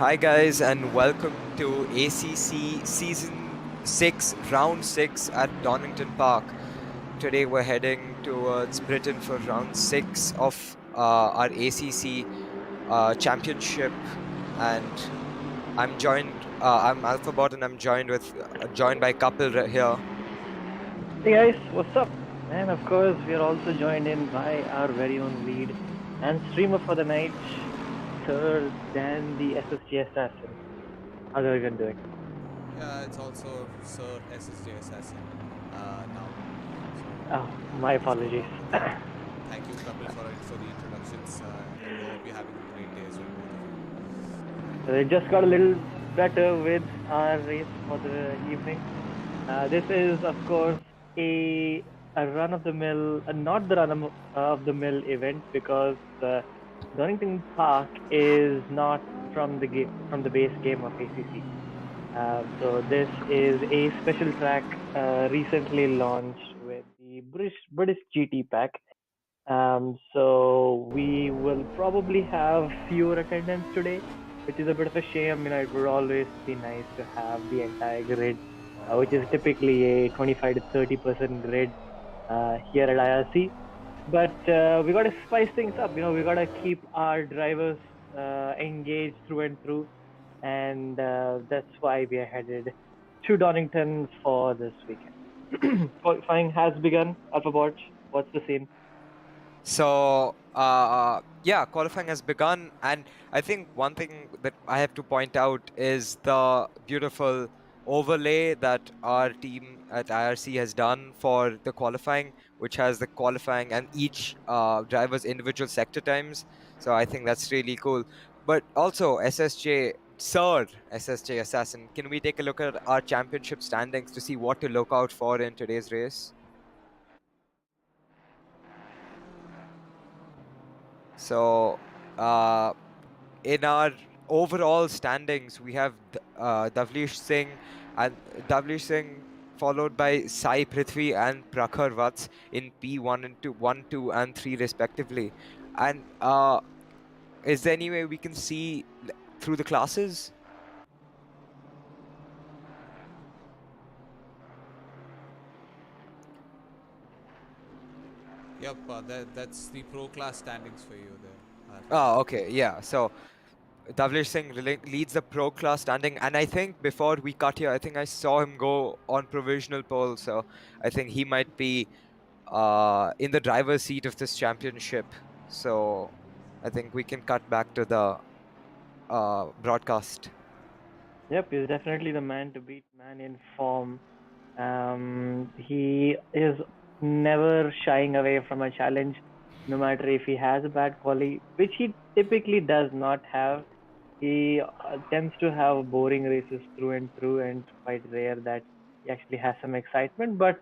Hi guys and welcome to ACC Season 6, Round 6 at Donington Park. Today we're heading towards Britain for Round 6 of our ACC Championship, and I'm Alphabot and I'm joined by couple here. Hey guys, what's up? And of course, we are also joined in by our very own lead and streamer for the night, Sir Dan the SSG Assassin. How's everyone doing? Yeah, it's also Sir SSJ Assassin now. So Oh, my let's go apologies. along with that. Thank you, Kapil, for the introductions, and we hope you're having a great day as well, both of you. So it just got a little better with our race for the evening. This is, of course, a run of the mill, not the of the mill event because Donington Park is not from the base game of ACC. So this is a special track recently launched with the British GT pack. So we will probably have fewer attendance today, which is a bit of a shame. It would always be nice to have the entire grid, which is typically a 25 to 30% grid here at IRC. But we got to spice things up. We got to keep our drivers engaged through and through, and that's why we are headed to Donington for this weekend. Qualifying has begun. Alphabot, what's the scene? So, yeah, qualifying has begun, and I think one thing that I have to point out is the beautiful overlay that our team at IRC has done for the qualifying, which has the qualifying and each driver's individual sector times. So I think that's really cool. But also, Sir SSJ Assassin, can we take a look at our championship standings to see what to look out for in today's race? So, in our overall standings, we have Davlish Singh followed by Sai Prithvi and Prakhar Vats in P1 and 2, 1, 2, and 3 respectively. And is there any way we can see through the classes? Yep, that's the pro class standings for you there, Oh, Alphabot. okay, yeah. So Davlish Singh leads the pro class standing, and I think before we cut here, I think I saw him go on provisional pole, so I think he might be in the driver's seat of this championship. So I think we can cut back to the broadcast. Yep, he's definitely the man to beat, man in form. He is never shying away from a challenge, no matter if he has a bad quality, which he typically does not have. He tends to have boring races through and through, and quite rare that he actually has some excitement. But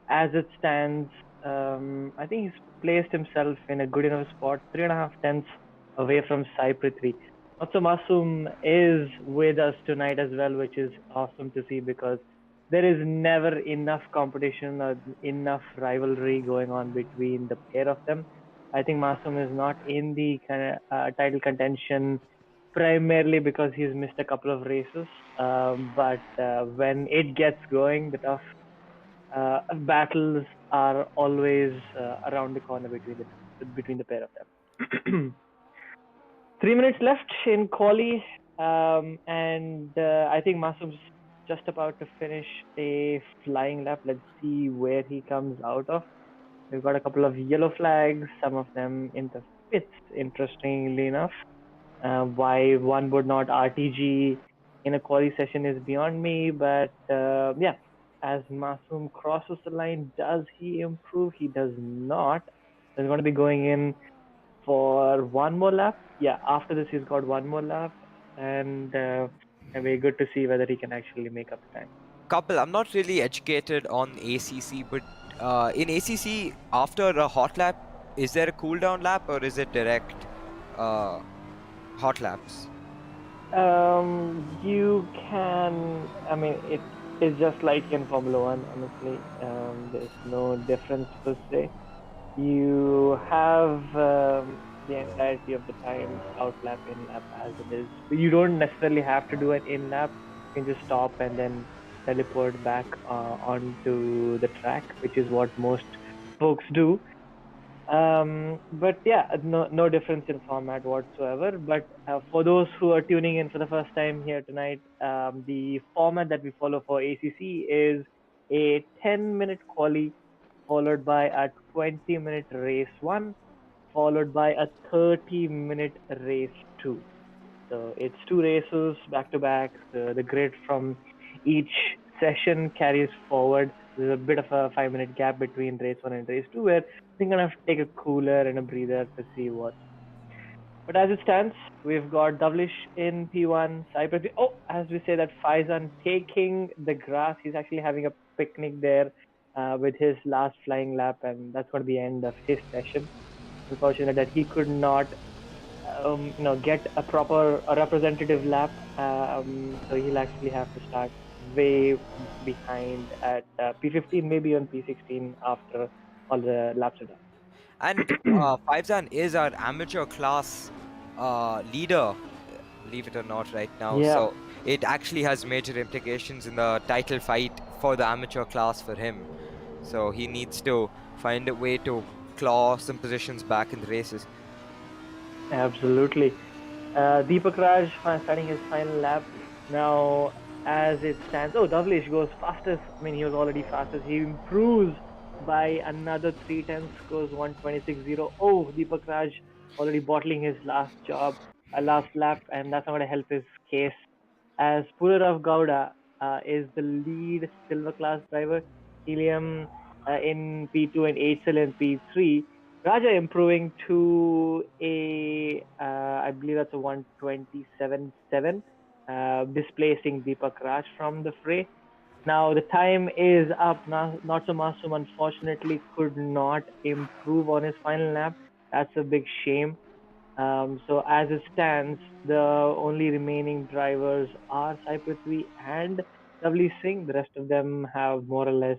as it stands, I think he's placed himself in a good enough spot, 3.5 tenths away from Sai Prithvi. Also, Masoom is with us tonight as well, which is awesome to see because there is never enough competition or enough rivalry going on between the pair of them. I think Masoom is not in the kind of title contention primarily because he's missed a couple of races. But when it gets going, the tough battles are always around the corner between the pair of them. 3 minutes left in quali, and I think Masum's just about to finish a flying lap. Let's see where he comes out of. We've got a couple of yellow flags, some of them in the pits, interestingly enough. Why one would not RTG in a quali session is beyond me, but yeah, as Masum crosses the line, does he improve? He does not. He's going to be going in for one more lap. Yeah, after this, he's got one more lap, and we're good to see whether he can actually make up the time. Couple, I'm not really educated on ACC, but in ACC, after a hot lap, is there a cooldown lap or is it direct hot laps? You can. I mean, it's just like in Formula One. Honestly, there's no difference per se. You have the entirety of the time, out lap, in lap as it is. You don't necessarily have to do an in lap. You can just stop and then teleport back onto the track, which is what most folks do. But yeah, no difference in format whatsoever. But for those who are tuning in for the first time here tonight, the format that we follow for ACC is a 10-minute quali followed by a 20-minute race one, followed by a 30-minute race two. So it's two races back to back. The grid from each session carries forward. There's a bit of a 5-minute gap between race one and race two where they're gonna have to take a cooler and a breather to see what. But as it stands, we've got Davlish in P1, Cyprus. Oh, as we say that Faizan taking the grass. He's actually having a picnic there with his last flying lap, and that's going to be the end of his session. Unfortunate that he could not get a representative lap. So he'll actually have to start way behind at P15, maybe on P16 after all the laps are And done. Faizan is our amateur class leader, believe it or not, right now. Yeah, So it actually has major implications in the title fight for the amateur class for him. So he needs to find a way to claw some positions back in the races. absolutely. Deepakraj starting his final lap. Now, as it stands, oh, Davlish goes fastest. I mean, he was already fastest. He improves by another 3 tenths, goes 126.0. Oh, Deepakraj already bottling his last job, last lap, and that's not going to help his case. As Purarav Gowda is the lead silver class driver, Helium in P2 and H.L. in P3. Raja improving to I believe that's a 127.7, displacing Deepak Raj from the fray. Now the time is up. Not so Masum unfortunately could not improve on his final lap. That's a big shame. So as it stands, the only remaining drivers are Sai Prithvi and Lovely Singh. The rest of them have more or less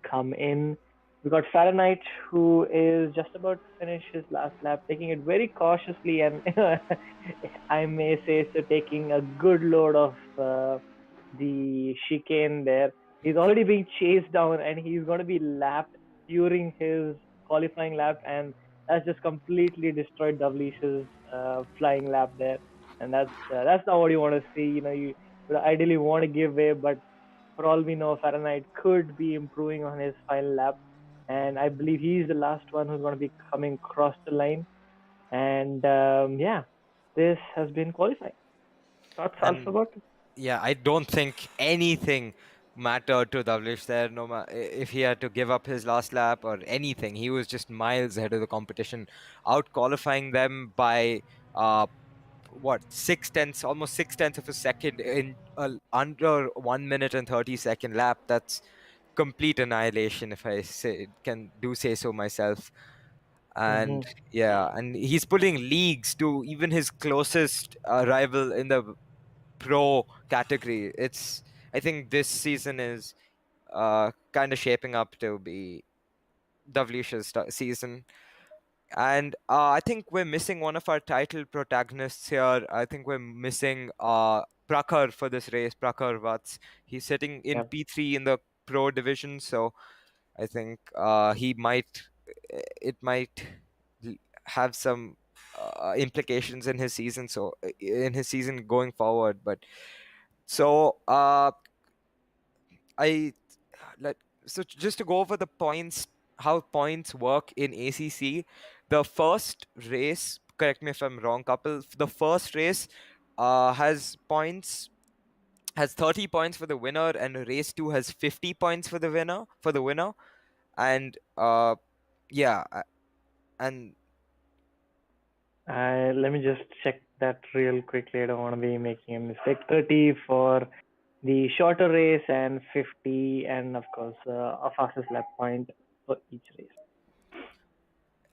come in. We got Fahrenheit, who is just about to finish his last lap, taking it very cautiously, and I may say so, taking a good load of the chicane there. He's already being chased down, and he's going to be lapped during his qualifying lap, and that's just completely destroyed Davlish's flying lap there. And that's not what you want to see. You would ideally want to give way, but for all we know, Fahrenheit could be improving on his final lap, and I believe he's the last one who's going to be coming across the line. And yeah, this has been qualifying. Thoughts, And Alphabet? yeah, I don't think anything mattered to Davlish there. If he had to give up his last lap or anything, he was just miles ahead of the competition, out qualifying them by uh, what 6 tenths, almost 6 tenths of a second in under 1 minute and 30 second lap. That's complete annihilation, if I say so myself. Mm-hmm. And yeah, and he's pulling leagues to even his closest rival in the pro category. I think this season is kind of shaping up to be Davlish's season. And I think we're missing one of our title protagonists here. I think we're missing Prakhar for this race, Prakhar Vats. He's sitting in Yeah. P3 in the pro division, so I think it might have some implications in his season. So in his season going forward, but so I let so just to go over the points, how points work in ACC. The first race, correct me if I'm wrong, couple. The first race has 30 points for the winner, and race two has 50 points for the winner, and yeah, and Let me just check that real quickly. I don't want to be making a mistake. 30 for the shorter race and 50, and of course, a fastest lap point for each race.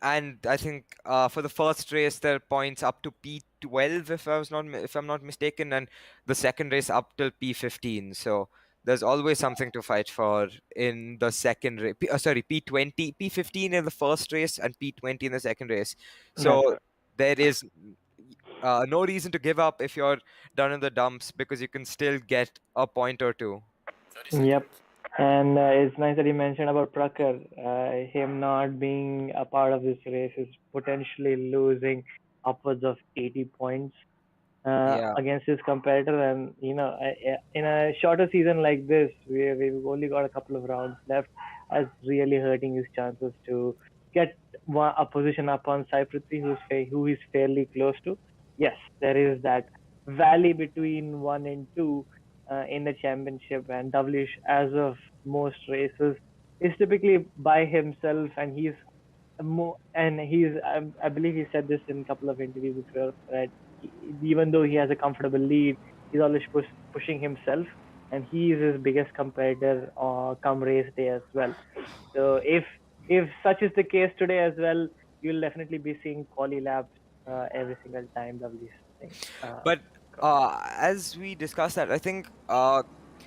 I think for the first race there are points up to P12 if I'm not mistaken, and the second race up till P15. So there's always something to fight for in the second race. Sorry, P20, P15 in the first race and P20 in the second race. That's So correct. there is no reason to give up if you're down in the dumps, because you can still get a point or two. Yep. And it's nice that you mentioned about Prakhar. Him not being a part of this race is potentially losing upwards of 80 points Yeah. against his competitor. And in a shorter season like this, we've only got a couple of rounds left, as really hurting his chances to get a position up on Sai Prithvi, who he's fairly close to. Yes, there is that valley between 1 and 2 in the championship, and Wsh, as of most races, is typically by himself, and I believe he said this in a couple of interviews as well, that even though he has a comfortable lead, he's always pushing himself, and he is his biggest competitor come race day as well. So if such is the case today as well, you'll definitely be seeing quali laps every single time W thing. But Got it. as we discussed that, I think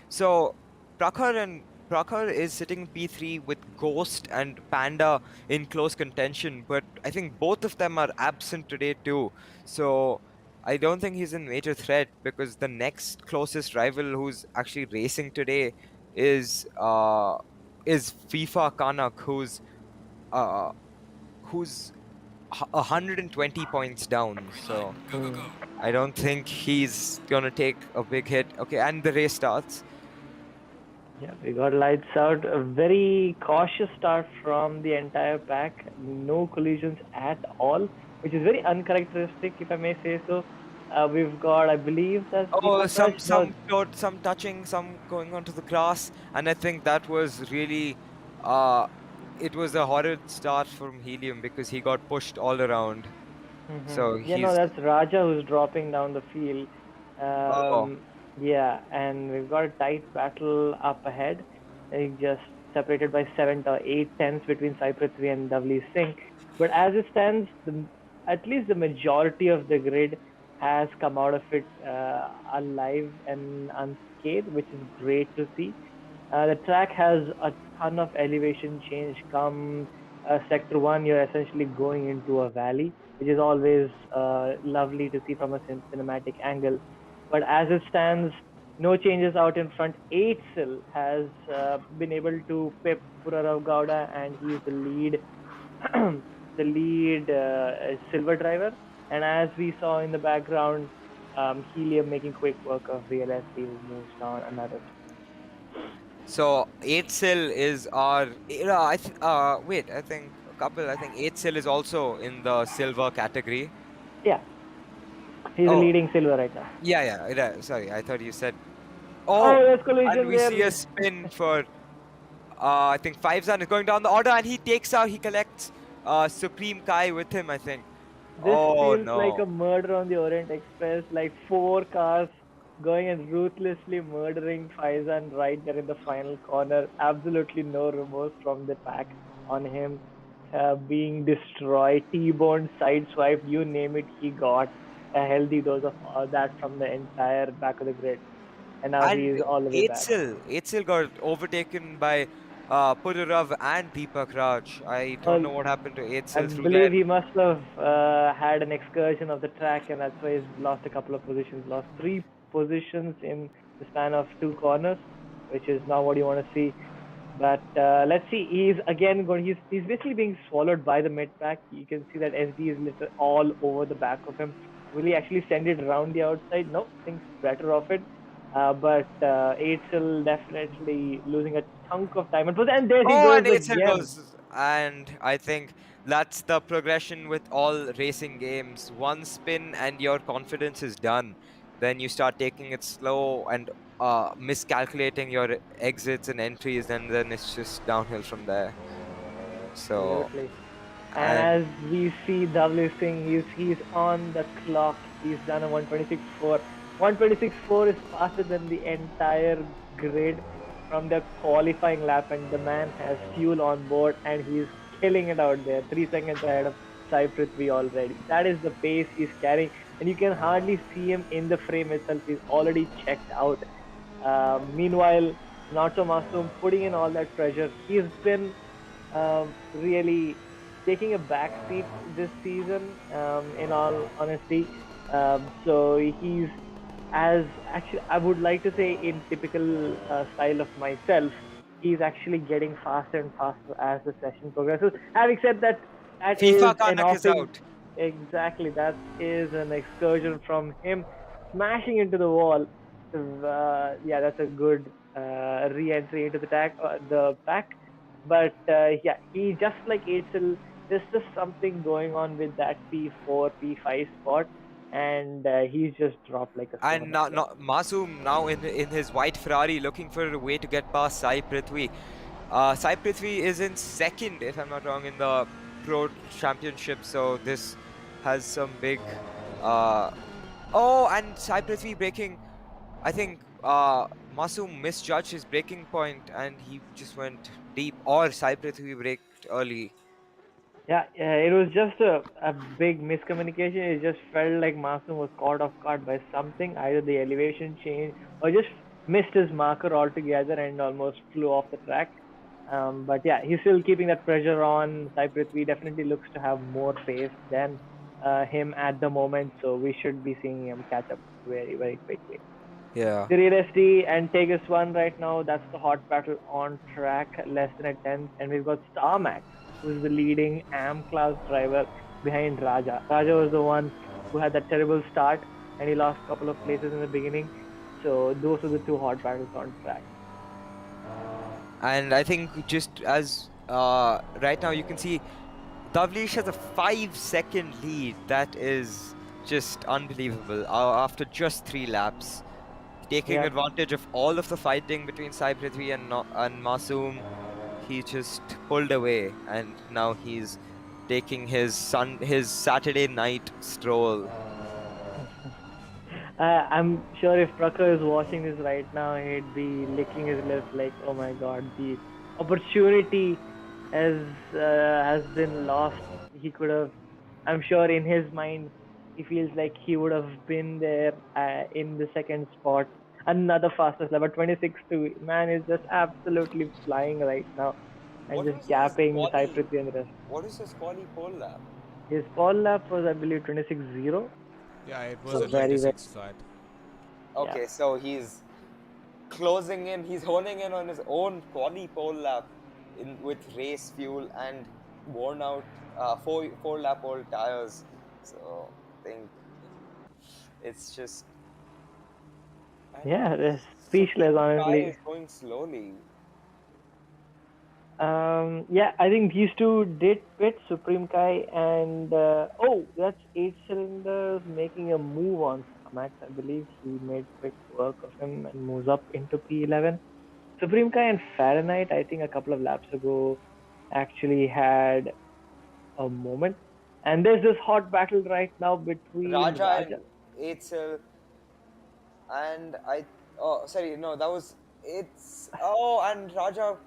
so Prakhar is sitting P3 with Ghost and Panda in close contention, but I think both of them are absent today too. So I don't think he's in major threat, because the next closest rival who's actually racing today is FIFA Kanak, uh who's 120 points down. So Hmm. I don't think he's gonna take a big hit. Okay, and the race starts. Yeah, we got lights out. A very cautious start from the entire pack. No collisions at all, which is very uncharacteristic, if I may say so. We've got, I believe, that's Oh, Deepakraj. No, some touching, some going onto the grass, and I think that was really, uh, it was a horrid start from Helium because he got pushed all around. So yeah, no, he's that's Raja who's dropping down the field. oh, Yeah, and we've got a tight battle up ahead. Just separated by 7 or 8 tenths between Sai Prithvi and Davli Singh. But as it stands, at least the majority of the grid has come out of it alive and unscathed, which is great to see. The track has a ton of elevation change. Come sector one, you're essentially going into a valley, which is always lovely to see from a cinematic angle. But as it stands, no changes out in front. Eitzel has been able to pip Purarav Gowda, and he's the lead, the lead silver driver. And as we saw in the background, Helium making quick work of VLSP, who moves down another. so Eitzel is our. Wait, I think a couple. I think Eitzel is also in the silver category. Yeah, he's a Oh, leading silver right now. yeah. Sorry, I thought you said. Oh, Oh, there's and collision we see a there. spin for I think Fivezan is going down the order, and he collects Supreme Kai with him, I think. This Oh feels like a no. murder on the Orient Express, like 4 cars going and ruthlessly murdering Faizan right there in the final corner. Absolutely no remorse from the pack on him. Being destroyed, T-boned, sideswiped, you name it, he got a healthy dose of all that from the entire back of the grid. And now he And is all the way back. Eitzel got overtaken by Pururav and Deepakraj. I don't Well, know what happened to I Eitzel through believe there. he must have had an excursion of the track, and that's why he's lost a couple of positions. Lost 3 positions in the span of 2 corners, which is not what you want to see. But let's see. He's again going. He's basically being swallowed by the mid pack. You can see that SD is literally all over the back of him. Will he actually send it around the outside? No, thinks better of it. But Eitzel definitely losing a chunk of time. And there he Oh, and goes Eitzel again. goes. And I think that's the progression with all racing games. One spin and your confidence is done. Then you start taking it slow and miscalculating your exits and entries, and then it's just downhill from there. So, Absolutely. And and as we see W Singh, he's on the clock. He's done a 126.4. 126.4 is faster than the entire grid from the qualifying lap, and the man has fuel on board, and he's killing it out there. 3 seconds ahead of Sai Prithvi already. That is the pace he's carrying, and you can hardly see him in the frame itself. He's already checked out. Meanwhile, Not So Masoom putting in all that pressure. He's been really taking a back seat this season. In all honesty, so he's as actually I would like to say in typical style of myself, he's actually getting faster and faster as the session progresses. Having said that, that is FIFA an Kanak is offing. out. Exactly, that is an excursion from him smashing into the wall. Yeah, that's a good re-entry into the pack. But yeah, he just like Eitzel, there's just something going on with that P4, P5 spot, and he's just dropped like a stone And as well. now Masoom now in his white Ferrari looking for a way to get past Sai Prithvi. Sai Prithvi is in second, if I'm not wrong, in the Pro Championship. So this has some big. Uh, oh, and Sai Prithvi breaking. I think Masoom misjudged his breaking point and he just went deep. Or Sai Prithvi braked early. Yeah, it was just a big miscommunication. It just felt like Masoom was caught off guard by something, either the elevation change or just missed his marker altogether and almost flew off the track. But yeah, he's still keeping that pressure on. Sai Prithvi definitely looks to have more pace than him at the moment, so we should be seeing him catch up very, very quickly. Yeah. The Real SD and Tegas one right now, that's the hot battle on track, less than a tenth. And we've got Starmax, who's the leading AM class driver behind Raja. Raja was the one who had that terrible start and he lost a couple of places in the beginning. So those are the two hot battles on track. And I think just as right now you can see Davlish has a 5 second lead. That is just unbelievable. After just 3 laps, taking Yeah, advantage of all of the fighting between Sai Prithvi and Masoom, he just pulled away, and now he's taking his Saturday night stroll. I'm sure if Prakhar is watching this right now, he'd be licking his lips like, "Oh my God, the opportunity has been lost." He could have. I'm sure in his mind, he feels like he would have been there in the second spot. Another fastest lap, but 26 to man is just absolutely flying right now and What just was his gapping quali? Cyprus and the rest. What is his quali pole lap? His pole lap was, I believe, 26.0. Yeah, it was So a So he, very, very, 26 flat. yeah. okay, so he's closing in. He's honing in on his own quali pole lap in with race fuel and worn out four lap old tires. So I think it's just and Yeah, they're Supreme speechless, Kai honestly. is going slowly. Yeah, I think these two did pit Supreme Kai and oh, that's eight cylinders making a move on Max. I believe he made quick work of him and moves up into P11. Supreme Kai and Fahrenheit, I think a couple of laps ago, actually had a moment. And there's this hot battle right now between Raja Raja. and Eitzel and I oh sorry no that was it's oh and Raja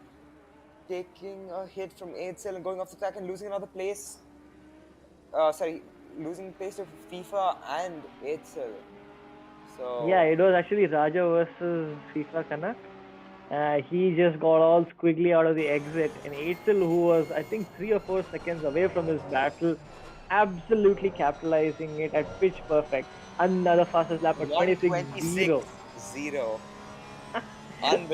taking a hit from Eitzel and going off the track and losing another place. Sorry, losing place to FIFA and Eitzel. Yeah, So it was actually Raja versus FIFA Kanak. He just got all squiggly out of the exit, and Eitzel, who was I think 3 or 4 seconds away from this battle, absolutely capitalizing it at pitch perfect. Another fastest lap at 26.0. 126.0.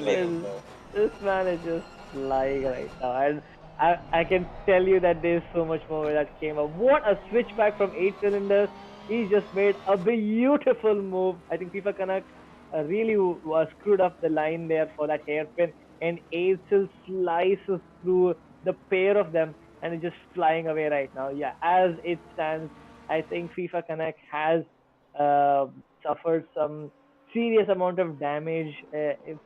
Well, Unbelievable. this man is just flying right now, and I can tell you that there's so much more where that came up. What a switchback from eight cylinders! He just made a beautiful move. I think FIFA Kanak really screwed up the line there for that hairpin, and Eitzel slices through the pair of them, and is just flying away right now. Yeah, as it stands, I think FIFA Kanak has uh, suffered some serious amount of damage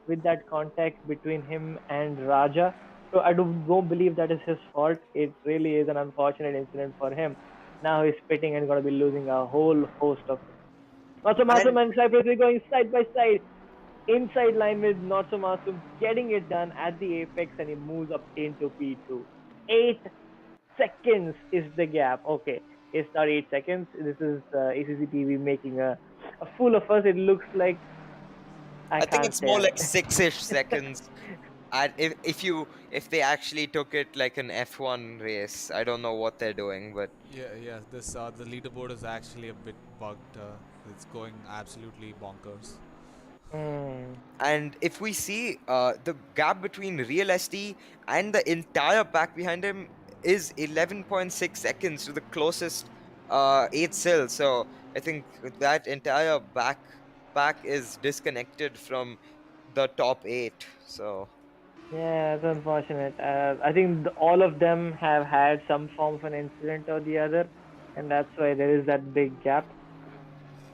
with that contact between him and Raja. So I don't believe that is his fault. It really is an unfortunate incident for him. Now he's spitting and going to be losing a whole host of things. Not so And Masum and Cypress are going side by side. Inside line with Not so Masum getting it done at the apex and he moves up into P2. 8 seconds is the gap. Okay, it's not 8 seconds. This is ACC TV making a fool of us. It looks like I I think can't it's more tell. like 6-ish seconds. And if they actually took it like an F1 race, I don't know what they're doing, but Yeah. This the leaderboard is actually a bit bugged. It's going absolutely bonkers. Hmm. and if we see the gap between Real SD and the entire pack behind him is 11.6 seconds to the closest 8 cell. So I think that entire back pack is disconnected from the top 8. So Yeah, it's unfortunate. I think all of them have had some form of an incident or the other, and that's why there is that big gap.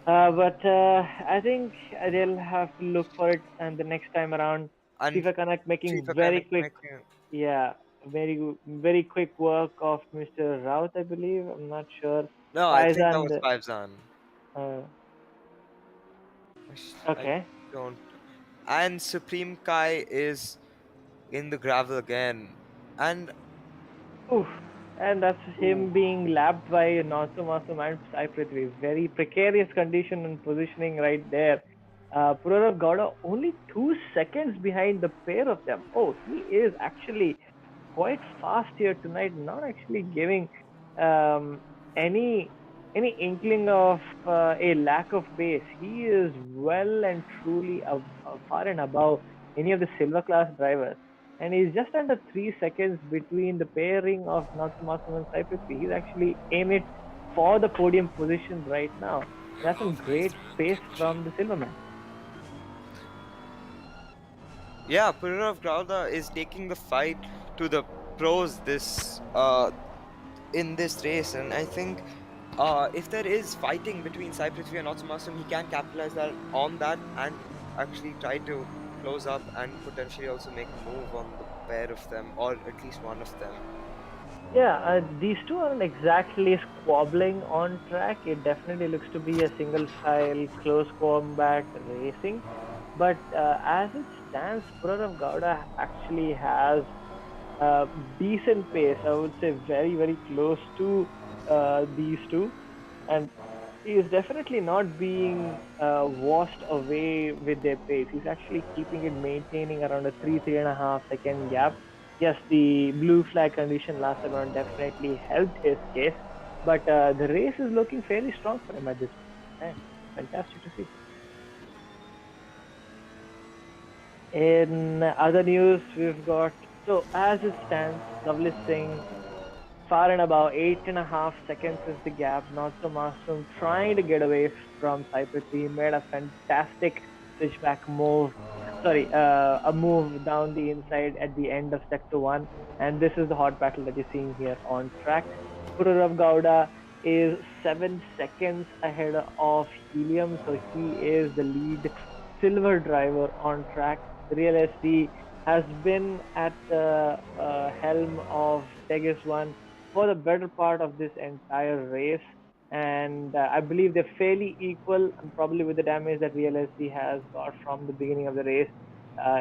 But I think they'll have to look for it, and the next time around, and FIFA Connect making FIFA very Connect quick, making. yeah, very quick work of Mr. Raut, I believe. I'm not sure. No, I think that Faizan, was Faizan. uh, I okay. don't. And Supreme Kai is in the gravel again. And Oof. And that's ooh, him being lapped by Natsumasu and Sai Prithvi. Very precarious condition and positioning right there. Purarav Gowda only 2 seconds behind the pair of them. Oh, he is actually quite fast here tonight, not actually giving um, any any inkling of a lack of pace. He is well and truly far and above any of the silver class drivers, and he's just under 3 seconds between the pairing of Natsumasu and Sai Prithvi. He's actually aiming it for the podium position right now. That's some great pace from the Silverman. yeah, Pururav Gowda is taking the fight to the pros this in this race, and I think if there is fighting between Sai Prithvi and Otsumasum, he can capitalize that on that and actually try to close up and potentially also make a move on the pair of them, or at least one of them. Yeah, these two aren't exactly squabbling on track. It definitely looks to be a single file, close combat racing. But as it stands, Purarav Gowda actually has uh, decent pace. I would say very close to these two, and he is definitely not being washed away with their pace. He's actually keeping it maintaining around a 3.5 second gap. Yes, the blue flag condition last time around definitely helped his case, but the race is looking fairly strong for him at this time. Fantastic to see. In other news, we've got so as it stands, Navlis Singh far and about 8.5 seconds is the gap. Not so Masoom trying to get away from Cyprus. He made a fantastic switchback move. Sorry, a move down the inside at the end of sector one. And this is the hot battle that you're seeing here on track. Pururav Gowda is 7 seconds ahead of Helium, so he is the lead silver driver on track. Real SD has been at the helm of Tegas 1 for the better part of this entire race. And I believe they're fairly equal, and probably with the damage that Real SD has got from the beginning of the race,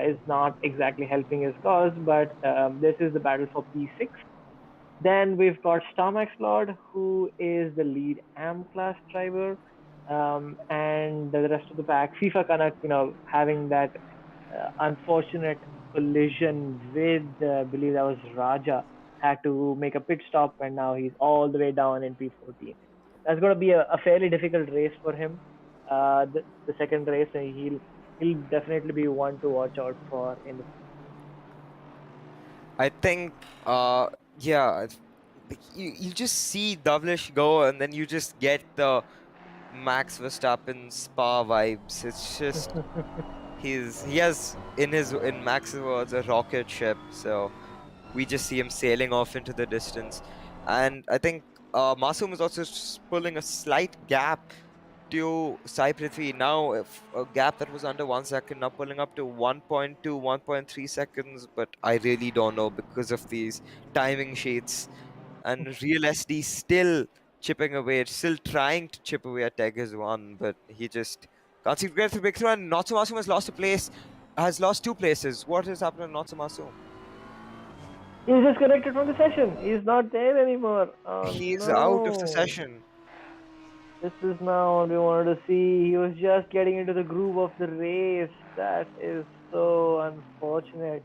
is not exactly helping his cause. But this is the battle for P6. Then we've got Starmax Lord, who is the lead AM class driver, and the rest of the pack, FIFA Canuck, having that unfortunate collision with, I believe that was Raja, had to make a pit stop, and now he's all the way down in P14. That's going to be a fairly difficult race for him. The second race, and he'll definitely be one to watch out for in the. I think, yeah, you just see Davlish go, and then you just get the Max Verstappen Spa vibes. It's just he has in Max's words a rocket ship, so we just see him sailing off into the distance. And I think Masoom is also pulling a slight gap to Sai Prithvi now, if a gap that was under 1 second, now pulling up to 1.2, 1.3 seconds, but I really don't know because of these timing sheets. And Real SD still chipping away, still trying to chip away at Tegas one, but he just can't seem to get the breakthrough. And Natsumasu has lost a place, has lost 2 places. What has happened to Natsumasu? He's disconnected from the session. He's not there anymore. Oh He's out of the no. session. This is now what we wanted to see. He was just getting into the groove of the race. That is so unfortunate.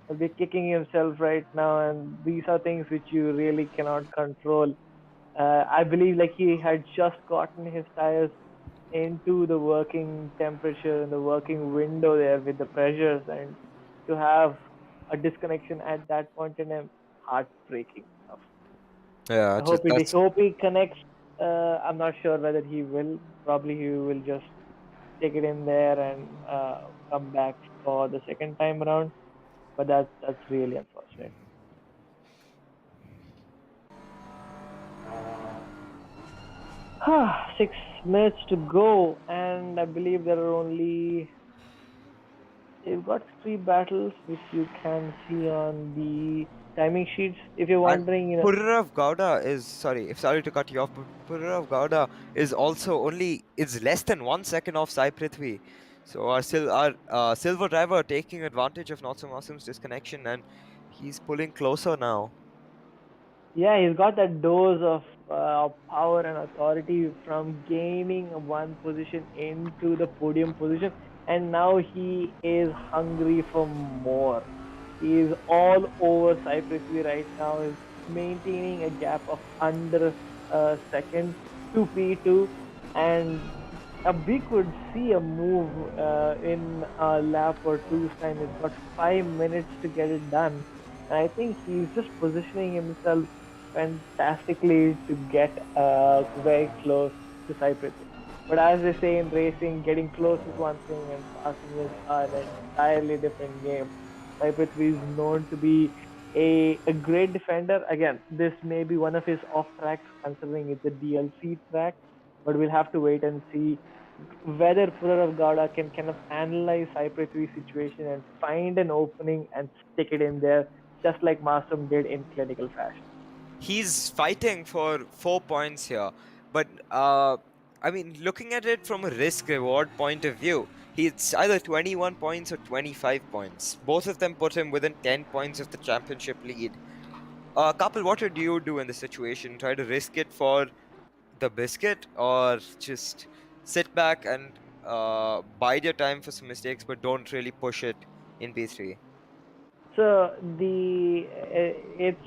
He'll be kicking himself right now, and these are things which you really cannot control. I believe like he had just gotten his tires into the working temperature and the working window there with the pressures, and to have a disconnection at that point in time, heartbreaking stuff. Yeah, I hope just he that's hope he connects. I'm not sure whether he will. Probably he will just take it in there and come back for the second time around. But that's really unfortunate. 6 minutes to go, and I believe there are only you've got three battles which you can see on the timing sheets. If you're and wondering, Pururav Gowda is sorry to cut you off, but Pururav Gowda is also only is less than 1 second off Sai Prithvi. So our silver driver taking advantage of Not So Awesome's disconnection, and he's pulling closer now. yeah, he's got that dose of power and authority from gaining one position into the podium position, and now he is hungry for more. He is all over Sai Prithvi right now. He's maintaining a gap of under a second to P2, and we could see a move in a lap or two's time. He's got 5 minutes to get it done. And I think he's just positioning himself fantastically to get very close to Sai Prithvi. But as they say in racing, getting close is one thing and passing is an entirely different game. Sai Prithvi is known to be a great defender. Again, this may be one of his off tracks considering it's a DLC track, but we'll have to wait and see whether Purarav Gowda can kind of analyze Sai Prithvi's situation and find an opening and stick it in there, just like Marsum did in clinical fashion. He's fighting for 4 points here, but I mean, looking at it from a risk reward point of view, he's either 21 points or 25 points. Both of them put him within 10 points of the championship lead. Couple, what would you do in this situation? Try to risk it for the biscuit, or just sit back and bide your time for some mistakes, but don't really push it in P3? So it's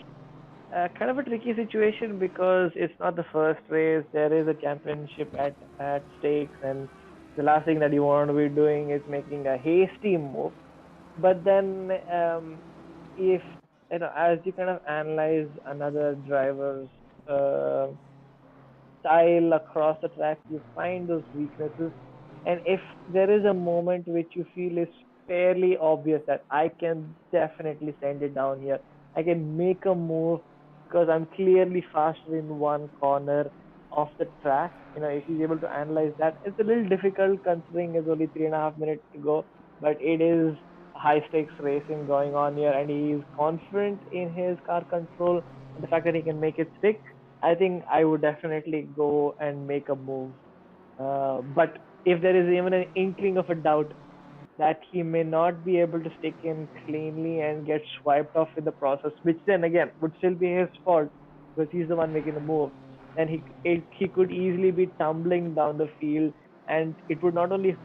kind of a tricky situation because it's not the first race. There is a championship at stakes, and the last thing that you want to be doing is making a hasty move. But then, if as you kind of analyze another driver's uh, style across the track, you find those weaknesses. And if there is a moment which you feel is fairly obvious that I can definitely send it down here, I can make a move because I'm clearly faster in one corner of the track. If he's able to analyze that, it's a little difficult considering it's only 3.5 minutes to go, but it is high stakes racing going on here, and he is confident in his car control and the fact that he can make it stick. I think I would definitely go and make a move. But if there is even an inkling of a doubt that he may not be able to stick in cleanly and get swiped off in the process, which then again would still be his fault because he's the one making the move, then he could easily be tumbling down the field, and it would not only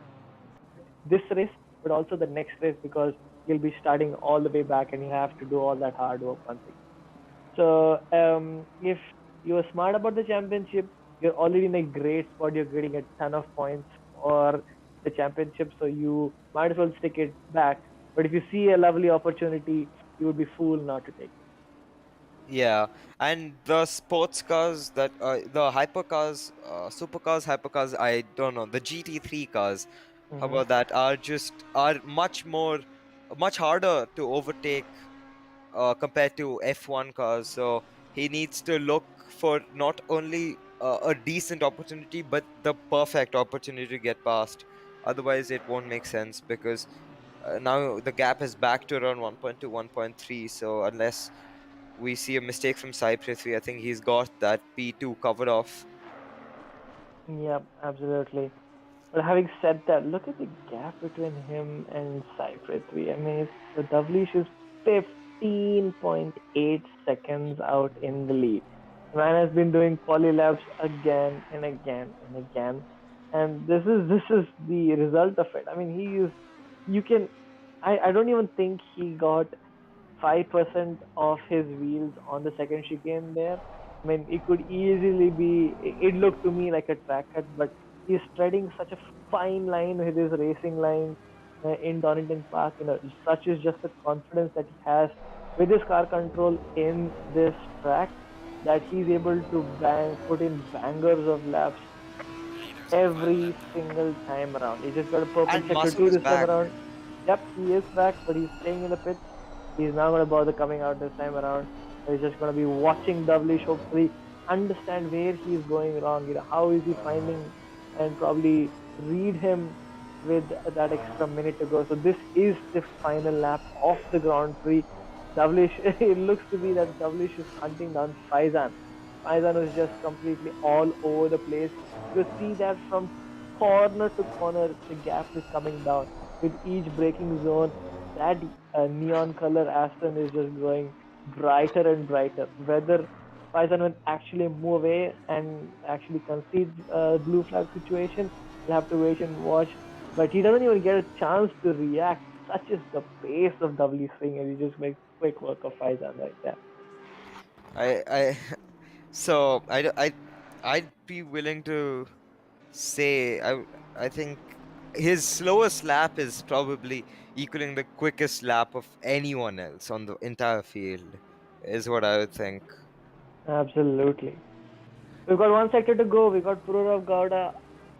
this race but also the next race because he'll be starting all the way back and he'll have to do all that hard work once again. So if you're smart about the championship, you're already in a great spot. You're getting a ton of points for the championship, so you might as well stick it back. But if you see a lovely opportunity, you would be fool not to take it. Yeah, and the sports cars the hypercars, supercars, hypercars, I don't know, the GT3 cars, how Mm-hmm. about that, are much harder to overtake compared to F1 cars. So he needs to look for not only a decent opportunity, but the perfect opportunity to get past. Otherwise, it won't make sense because now the gap is back to around 1.2, 1.3. So unless we see a mistake from Sai Prithvi, I think he's got that P2 covered off. Yep, absolutely. But having said that, look at the gap between him and Sai Prithvi. I mean, the Davlish is 15.8 seconds out in the lead. The man has been doing poly laps again and again and again, and this is the result of it. I mean, he is. You can. I don't even think he got 5% of his wheels on the second chicane there. I mean, it could easily be. It looked to me like a track cut, but he's treading such a fine line with his racing lines in Donington Park. Such is just the confidence that he has with his car control in this track that he's able to put in bangers of laps every single time around. He just got a purple And sector Masoom two is this time back. around. Yep, he is back, but he's staying in the pits. He's not going to bother coming out this time around. He's just going to be watching Doublish, hopefully understand where he's going wrong. How is he finding and probably read him with that extra minute to go. So this is the final lap of the Grand Prix. Doublish, it looks to be that Doublish is hunting down Faizan. Faizan was just completely all over the place. You could see that from corner to corner, the gap is coming down with each braking zone. That neon color Aston is just growing brighter and brighter. Whether Faizan will actually move away and actually concede blue flag situation, we'll have to wait and watch. But he doesn't even get a chance to react. Such is the pace of W swing, and he just makes quick work of Faizan right there. I so I'd be willing to say I think his slowest lap is probably equaling the quickest lap of anyone else on the entire field, is what I would think. Absolutely. We've got one sector to go. We've got Pururav Gowda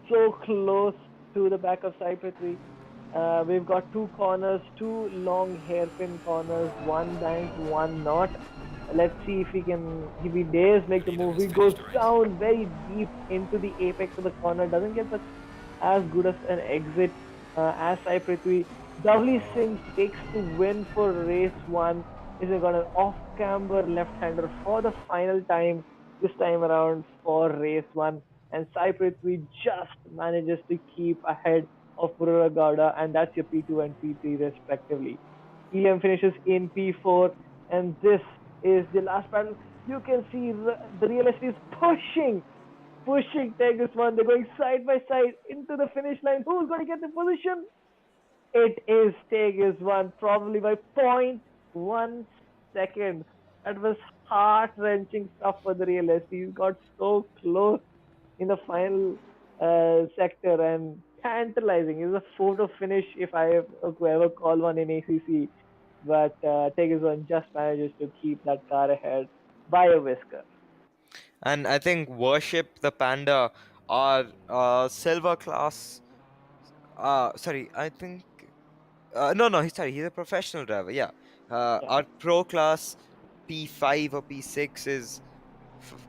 so close to the back of Sai Prithvi. We've got two corners, two long hairpin corners, one banked, one not. Let's see if he dares make the move. He goes down very deep into the apex of the corner, doesn't get as good as an exit as Sai Prithvi. Dovely Singh takes the win for race one. He's got an off-camber left-hander for the final time this time around for race one. And Sai Prithvi just manages to keep ahead of Purura Gowda, and that's your P2 and P3 respectively. Helium finishes in P4, and this is the last battle. You can see the real estate is pushing Tigers one. They're going side by side into the finish line. Who's going to get the position? It is Tigers one, probably by 0.1 seconds. That was heart wrenching stuff for the real estate. He got so close in the final sector and tantalizing. It was a photo finish if I could ever call one in ACC. But Tigers one just manages to keep that car ahead by a whisker. And I think Worship the Panda are silver class. Sorry, I think no, sorry, he's a professional driver. Yeah, Yeah. our pro class P5 or P6 is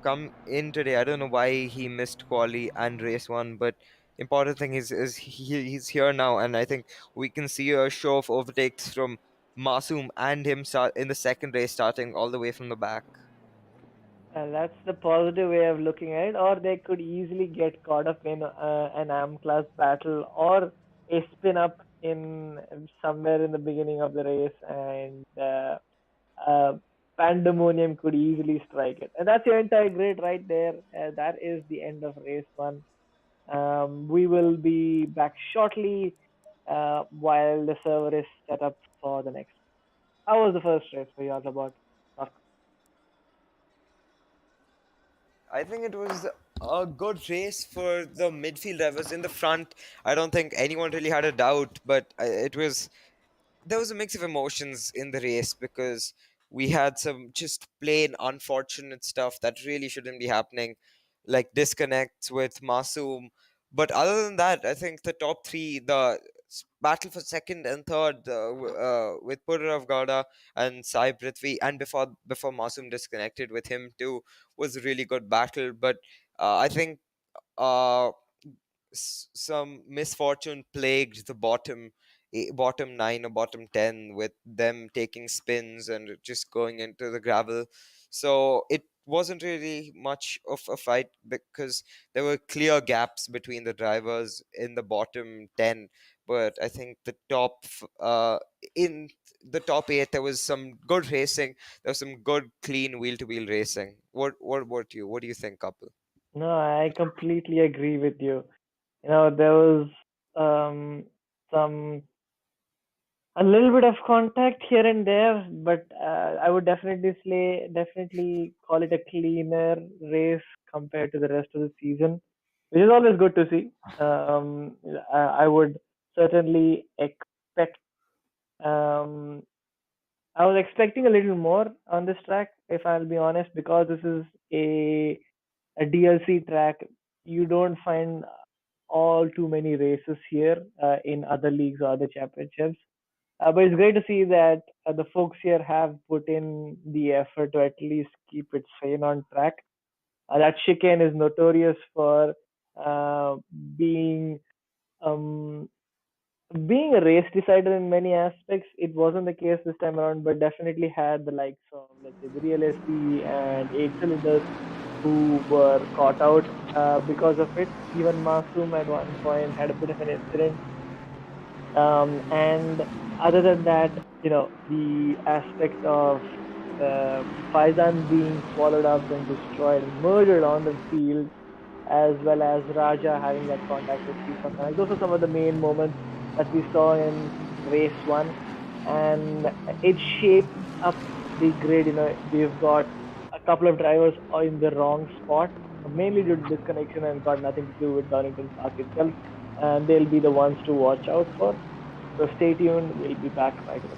come in today. I don't know why he missed quali and race one, but important thing is he's here now, and I think we can see a show of overtakes from Masoom and him start in the second race, starting all the way from the back. And that's the positive way of looking at it, or they could easily get caught up in an AM class battle or a spin up in somewhere in the beginning of the race, and pandemonium could easily strike it. And that's your entire grid right there. That is the end of race one. We will be back shortly while the server is set up for the next. How was the first race for you all about? I think it was a good race for the midfield drivers. In the front, I don't think anyone really had a doubt, but it was there was a mix of emotions in the race because we had some just plain unfortunate stuff that really shouldn't be happening, like disconnects with Masoom. But other than that, I think the top three, the battle for second and third with Pururav Gowda and Sai Prithvi, and before Masoom disconnected with him too, was a really good battle. But I think uh, some misfortune plagued the bottom 9 or bottom 10 with them taking spins and just going into the gravel, so it wasn't really much of a fight because there were clear gaps between the drivers in the bottom 10. But I think in the top 8 there was some good racing. There was some good clean wheel to wheel racing. What do you think, couple? No, I completely agree with you. There was um, some A little bit of contact here and there, but I would definitely call it a cleaner race compared to the rest of the season, which is always good to see. I would certainly expect. Um, I was expecting a little more on this track, if I'll be honest, because this is a DLC track. You don't find all too many races here in other leagues or other championships. But it's great to see that the folks here have put in the effort to at least keep it sane on track. That chicane is notorious for uh, being um, being a race decider in many aspects. It wasn't the case this time around, but definitely had the likes of, let's say, the Real SC and 8 cylinders who were caught out because of it. Even Masoom at one point had a bit of an incident. And other than that, the aspect of Faizan being swallowed up, then destroyed and murdered on the field, as well as Raja having that contact with FIFA Connect. Those are some of the main moments that we saw in race one, and it shaped up the grid. We've got a couple of drivers are in the wrong spot, mainly due to disconnection and got nothing to do with Donington Park itself, and they'll be the ones to watch out for. So stay tuned. We'll be back right away.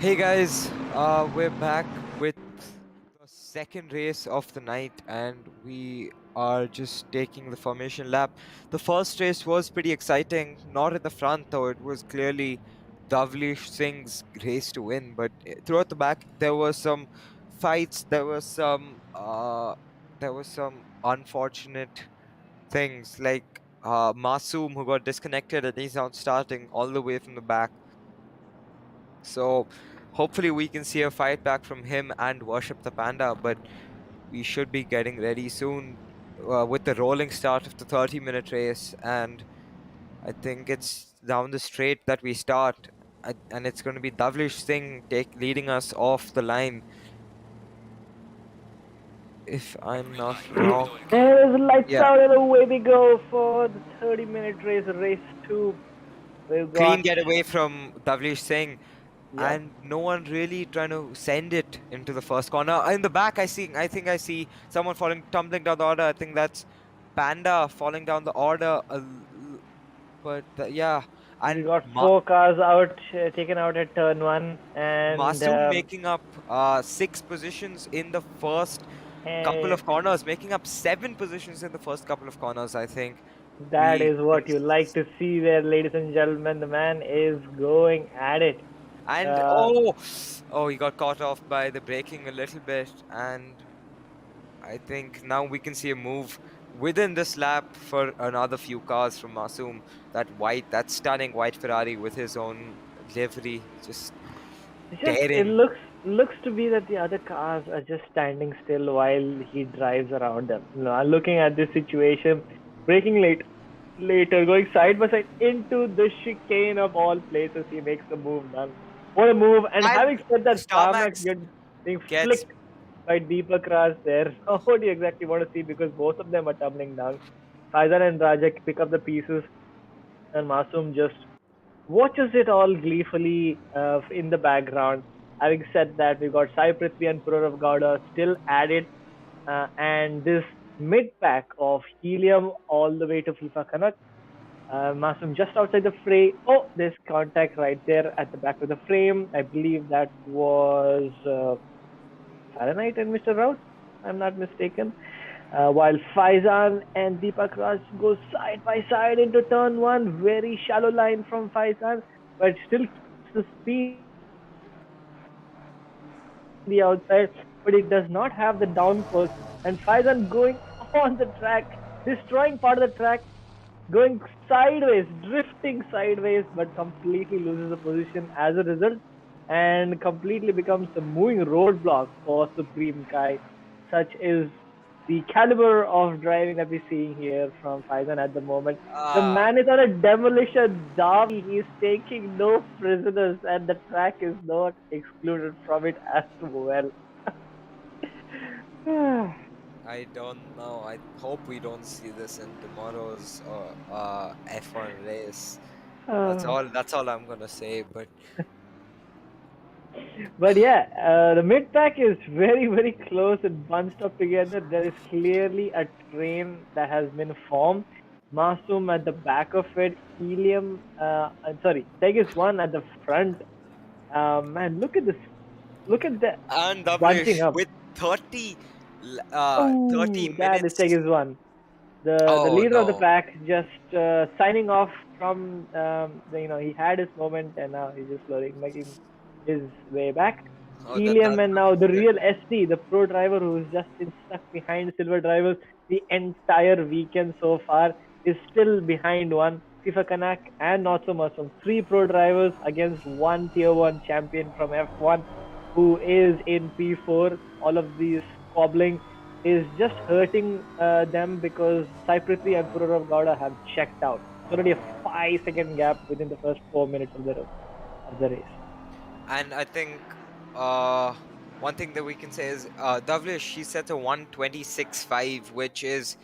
Hey guys, we're back with the second race of the night, and we are just taking the formation lap. The first race was pretty exciting, not at the front though. It was clearly Davlish Singh's race to win, but throughout the back there were some fights. There was some unfortunate things like Masoom, who got disconnected and he's not starting all the way from the back. So hopefully we can see a fight back from him and Worship the Panda, but we should be getting ready soon with the rolling start of the 30-minute race. And I think it's down the straight that we start, and it's going to be Davlish Singh leading us off the line, if I'm not wrong. There's lights Yeah, out and away we go for the 30-minute race, race 2. We've clean got, getaway from Davlish Singh. yeah, And no one really trying to send it into the first corner. In the back, I think I see someone tumbling down the order. I think that's Panda falling down the order. But yeah, we and got 4 cars out, taken out at turn 1, and Masoom making up 6 positions in the first couple eh, of corners, making up 7 positions in the first couple of corners. I think that we is what you like to see there, ladies and gentlemen. The man is going at it. and Uh, he got caught off by the braking a little bit, and I think now we can see a move within this lap for another few cars from Masoom. That stunning white Ferrari with his own livery, just it daring. looks to be that the other cars are just standing still while he drives around them. You know, I'm looking at this situation, braking later, going side by side into the chicane of all places. He makes the move, man. What a move! And having And said that, Tarmac Starmax being gets flicked by Deepakraj there. What do you exactly want to see? Because both of them are tumbling down. Faizan and Rajak pick up the pieces, and Masoom just watches it all gleefully in the background. Having said that, we got Sai Prithvi and Purav Gowda still added, and this mid pack of helium all the way to FIFA Canuck. Masum just outside the frame. Oh, there's contact right there at the back of the frame. I believe that was Fahrenheit and Mr. Rouse. I'm not mistaken. While Faizan and Deepakraj go side by side into turn 1, very shallow line from Faizan, but still keeps the speed on the outside, but it does not have the downforce. And Faizan going on the track, destroying part of the track, going sideways, drifting sideways, but completely loses the position as a result, and completely becomes a moving roadblock for Supreme Kai. Such is the caliber of driving that we're seeing here from Faizan at the moment. The uh, man is on a demolition derby. He is taking no prisoners, and the track is not excluded from it as well. I don't know. I hope we don't see this in tomorrow's F1 race. Uh, That's all I'm gonna say. But But yeah, the mid pack is very, very close and bunched up together. There is clearly a train that has been formed. Masoom at the back of it, Helium, sorry, Tegis one at the front. Man, look at this. Look at that and bunching Davlish up. with 30 30 Oh, that is minutes. Tegis one. The Oh leader of the no. pack just signing off from he had his moment and now he's just slowly making his way back. Oh, Helium that's and gonna now be the good. real SD, the pro driver who's just been stuck behind silver drivers the entire weekend so far, is still behind one. FIFA Kanak and not so much from 3 pro drivers against one tier 1 champion from F1 who is in P4. All of these squabbling is just hurting them because Sai Prithvi and Purav Gowda have checked out. It's already a 5 second gap within the first 4 minutes of the race. And I think uh one thing that we can say is Davlish, she set a 1:26.5, which is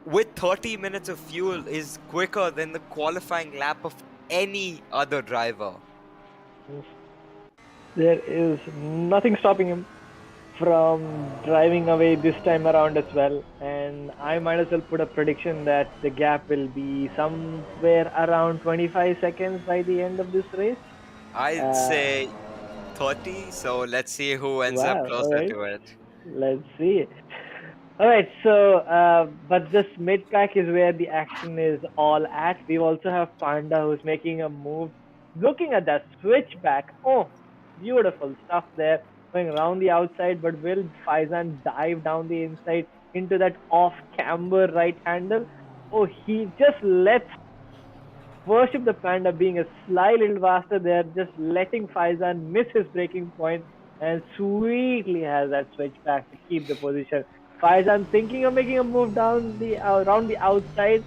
with 30 minutes of fuel is quicker than the qualifying lap of any other driver. There is nothing stopping him from driving away this time around as well. And I might as well put a prediction that the gap will be somewhere around 25 seconds by the end of this race. I'd Uh, say 30. So let's see who ends up Wow. All closer right. to it. Let's see. All right. But this mid pack is where the action is all at. We also have Panda who's making a move, looking at that switchback. Oh, beautiful stuff there, going around the outside. But will Faizan dive down the inside into that off camber right handle? Oh, he just lets worship the Panda being a sly little bastard there, just letting Faizan miss his breaking point and sweetly has that switch back to keep the position. Faizan thinking of making a move down the around the outside,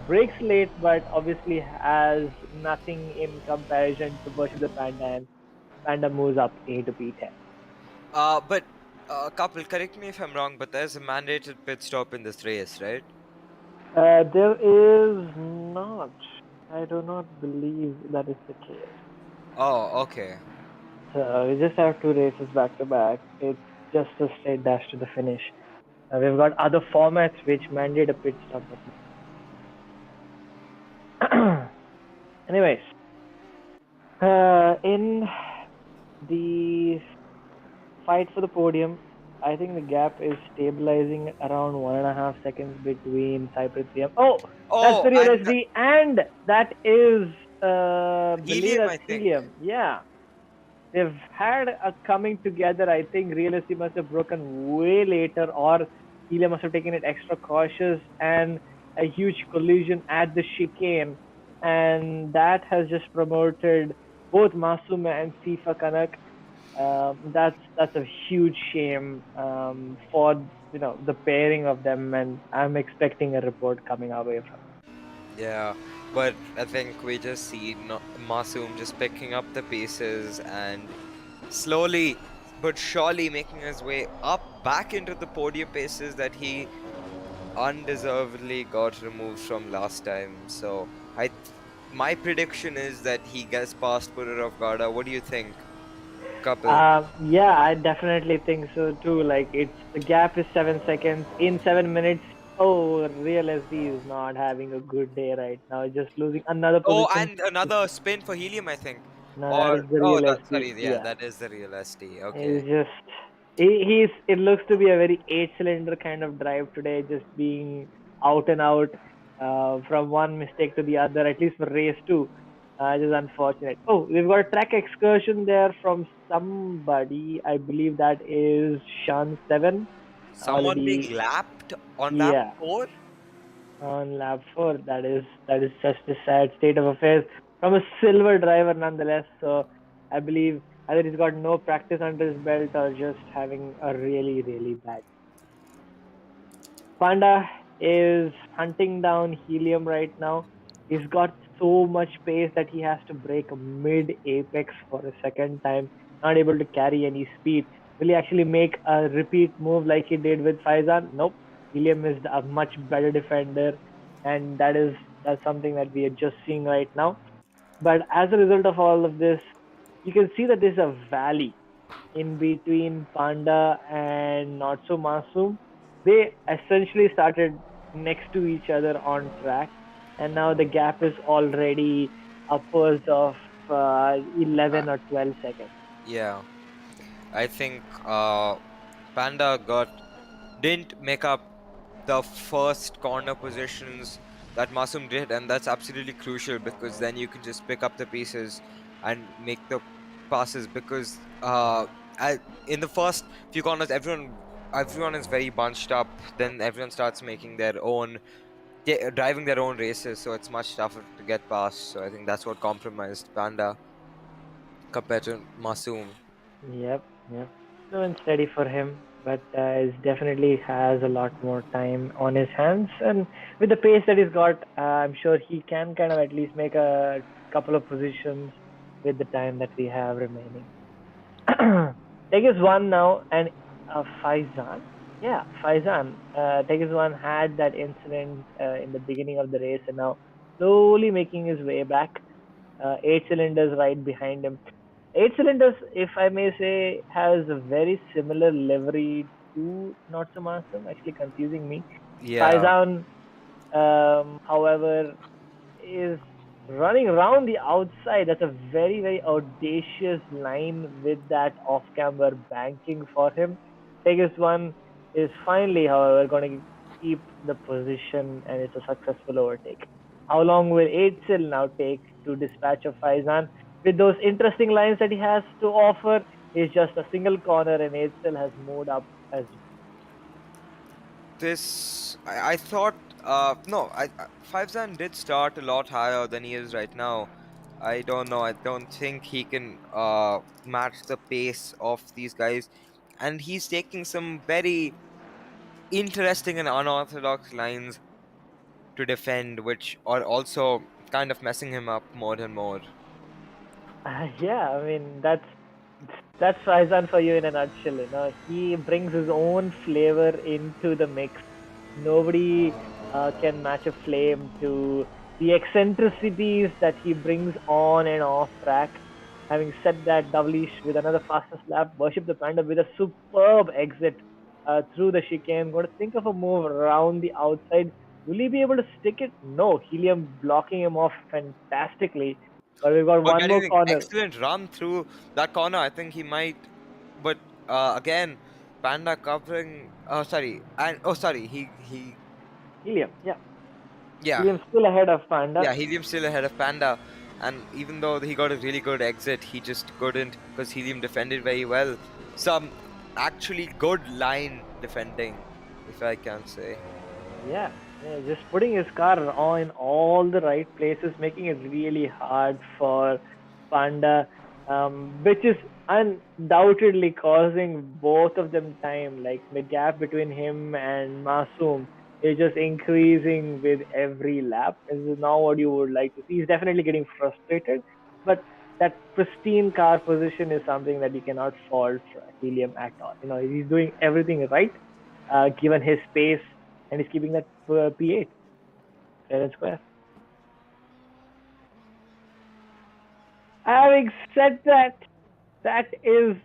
breaks late, but obviously has nothing in comparison to worship the Panda, and Panda moves up A to P10. But couple, correct me if I'm wrong, but there's a mandated pit stop in this race, right? There is not. I do not believe that is the case. Oh, okay. So we just have two races back to back. It's just a straight dash to the finish. We've got other formats which mandate a pit stop. But anyways, in the fight for the podium, I think the gap is stabilizing around 1.5 seconds between Cyprus and oh, that's Oh, the real and SD, and that is believe helium, that's I think. helium. Yeah, they've had a coming together. I think Realistic must have broken way later, or Helium must have taken it extra cautious, and a huge collision at the chicane, and that has just promoted both Masum and Sifa Kanak. That's a huge shame for the pairing of them, and I'm expecting a report coming our way from. Yeah, but I think we just see Masoom just picking up the pieces and slowly but surely making his way up back into the podium paces that he undeservedly got removed from last time. So my prediction is that he gets past Purur of Garda. What do you think, couple? Yeah, I definitely think so too. Like the gap is 7 seconds. In 7 minutes, oh, Real SD is not having a good day right now. Just losing another Oh, position. and another spin for helium, I think. No, that Or is the oh, Real that SD. sorry, yeah, Yeah, that is the real SD. he's Okay. just he's. It looks to be a very eight-cylinder kind of drive today, just being out and out from one mistake to the other. At least for race two. Just unfortunate. Oh, we've got a track excursion there from somebody. I believe that is Shan7 Someone being already. lapped on lap Yeah, 4? on lap four. That is such a sad state of affairs from a silver driver nonetheless. So I believe either he's got no practice under his belt or just having a really really bad. Panda is hunting down Helium right now. He's got so much pace that he has to break mid apex for a second time, not able to carry any speed. Will he actually make a repeat move like he did with Faizan? Nope. Helium is a much better defender, and that's something that we are just seeing right now. But as a result of all of this, you can see that there's a valley in between Panda and Not So Masoom. They essentially started next to each other on track, and now the gap is already upwards of 11 or 12 seconds. Yeah, I think Panda didn't make up the first corner positions that Masum did, and that's absolutely crucial because then you can just pick up the pieces and make the passes. Because in the first few corners, everyone is very bunched up. Then everyone starts making their own, driving their own races, so it's much tougher to get past. So I think that's what compromised Panda compared to Masum. Yep, yep. Slow and steady for him, but it definitely has a lot more time on his hands. And with the pace that he's got, I'm sure he can kind of at least make a couple of positions with the time that we have remaining. Tegas one now, and Faizan. Yeah, Faizan. Tegas one had that incident in the beginning of the race, and now slowly making his way back. Eight cylinders right behind him. Eight cylinders, if I may say, has a very similar livery to Not So Master, actually confusing me. Yeah. Faizan, however, is running around the outside. That's a very, very audacious line with that off-camber banking for him. Tegus one is finally, however, going to keep the position, and it's a successful overtake. How long will Eitzel now take to dispatch of Faizan? With those interesting lines that he has to offer, it's just a single corner, and Eitzel has moved up as I thought no, Faizan did start a lot higher than he is right now. I don't know. I don't think he can match the pace of these guys, and he's taking some very interesting and unorthodox lines to defend, which are also kind of messing him up more and more. Yeah, I mean that's Faizan for you in a nutshell. He brings his own flavor into the mix. Nobody can match a flame to the eccentricities that he brings on and off track. Having said that, Davlish with another fastest lap, worship the panda with a superb exit through the chicane. Going to think of a move around the outside. Will he be able to stick it? No, Helium blocking him off fantastically. But we've got Or one more getting an corner. excellent run through that corner. I think he might, but again, Panda covering. Oh, sorry, and oh, sorry, he Helium, yeah. yeah. Helium still ahead of Panda. Yeah, Helium still ahead of Panda, and even though he got a really good exit, he just couldn't because Helium defended very well. Some actually good line defending, if I can say. Yeah, just putting his car on in all the right places, making it really hard for Panda, which is undoubtedly causing both of them time. Like the gap between him and Masoom is just increasing with every lap. This is not what you would like to see. He's definitely getting frustrated, but that pristine car position is something that you cannot fault Helium at all. He's doing everything right, given his pace, and he's keeping that P8 fair and square. Having said that, that is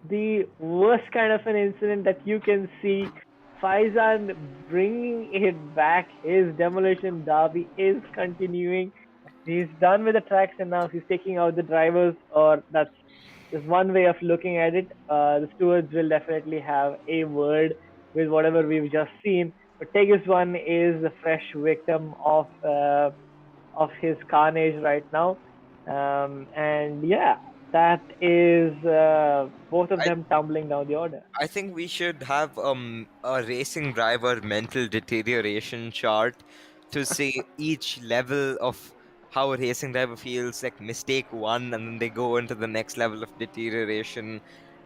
the worst kind of an incident that you can see. Faizan bringing it back. His demolition derby is continuing. He's done with the tracks and now he's taking out the drivers, or that's just one way of looking at it. The stewards will definitely have a word with whatever we've just seen. But Tegus one is the fresh victim of his carnage right now. And yeah, that is both of I them tumbling down the order. I think we should have a racing driver mental deterioration chart to see each level of how a racing driver feels, like mistake one, and then they go into the next level of deterioration,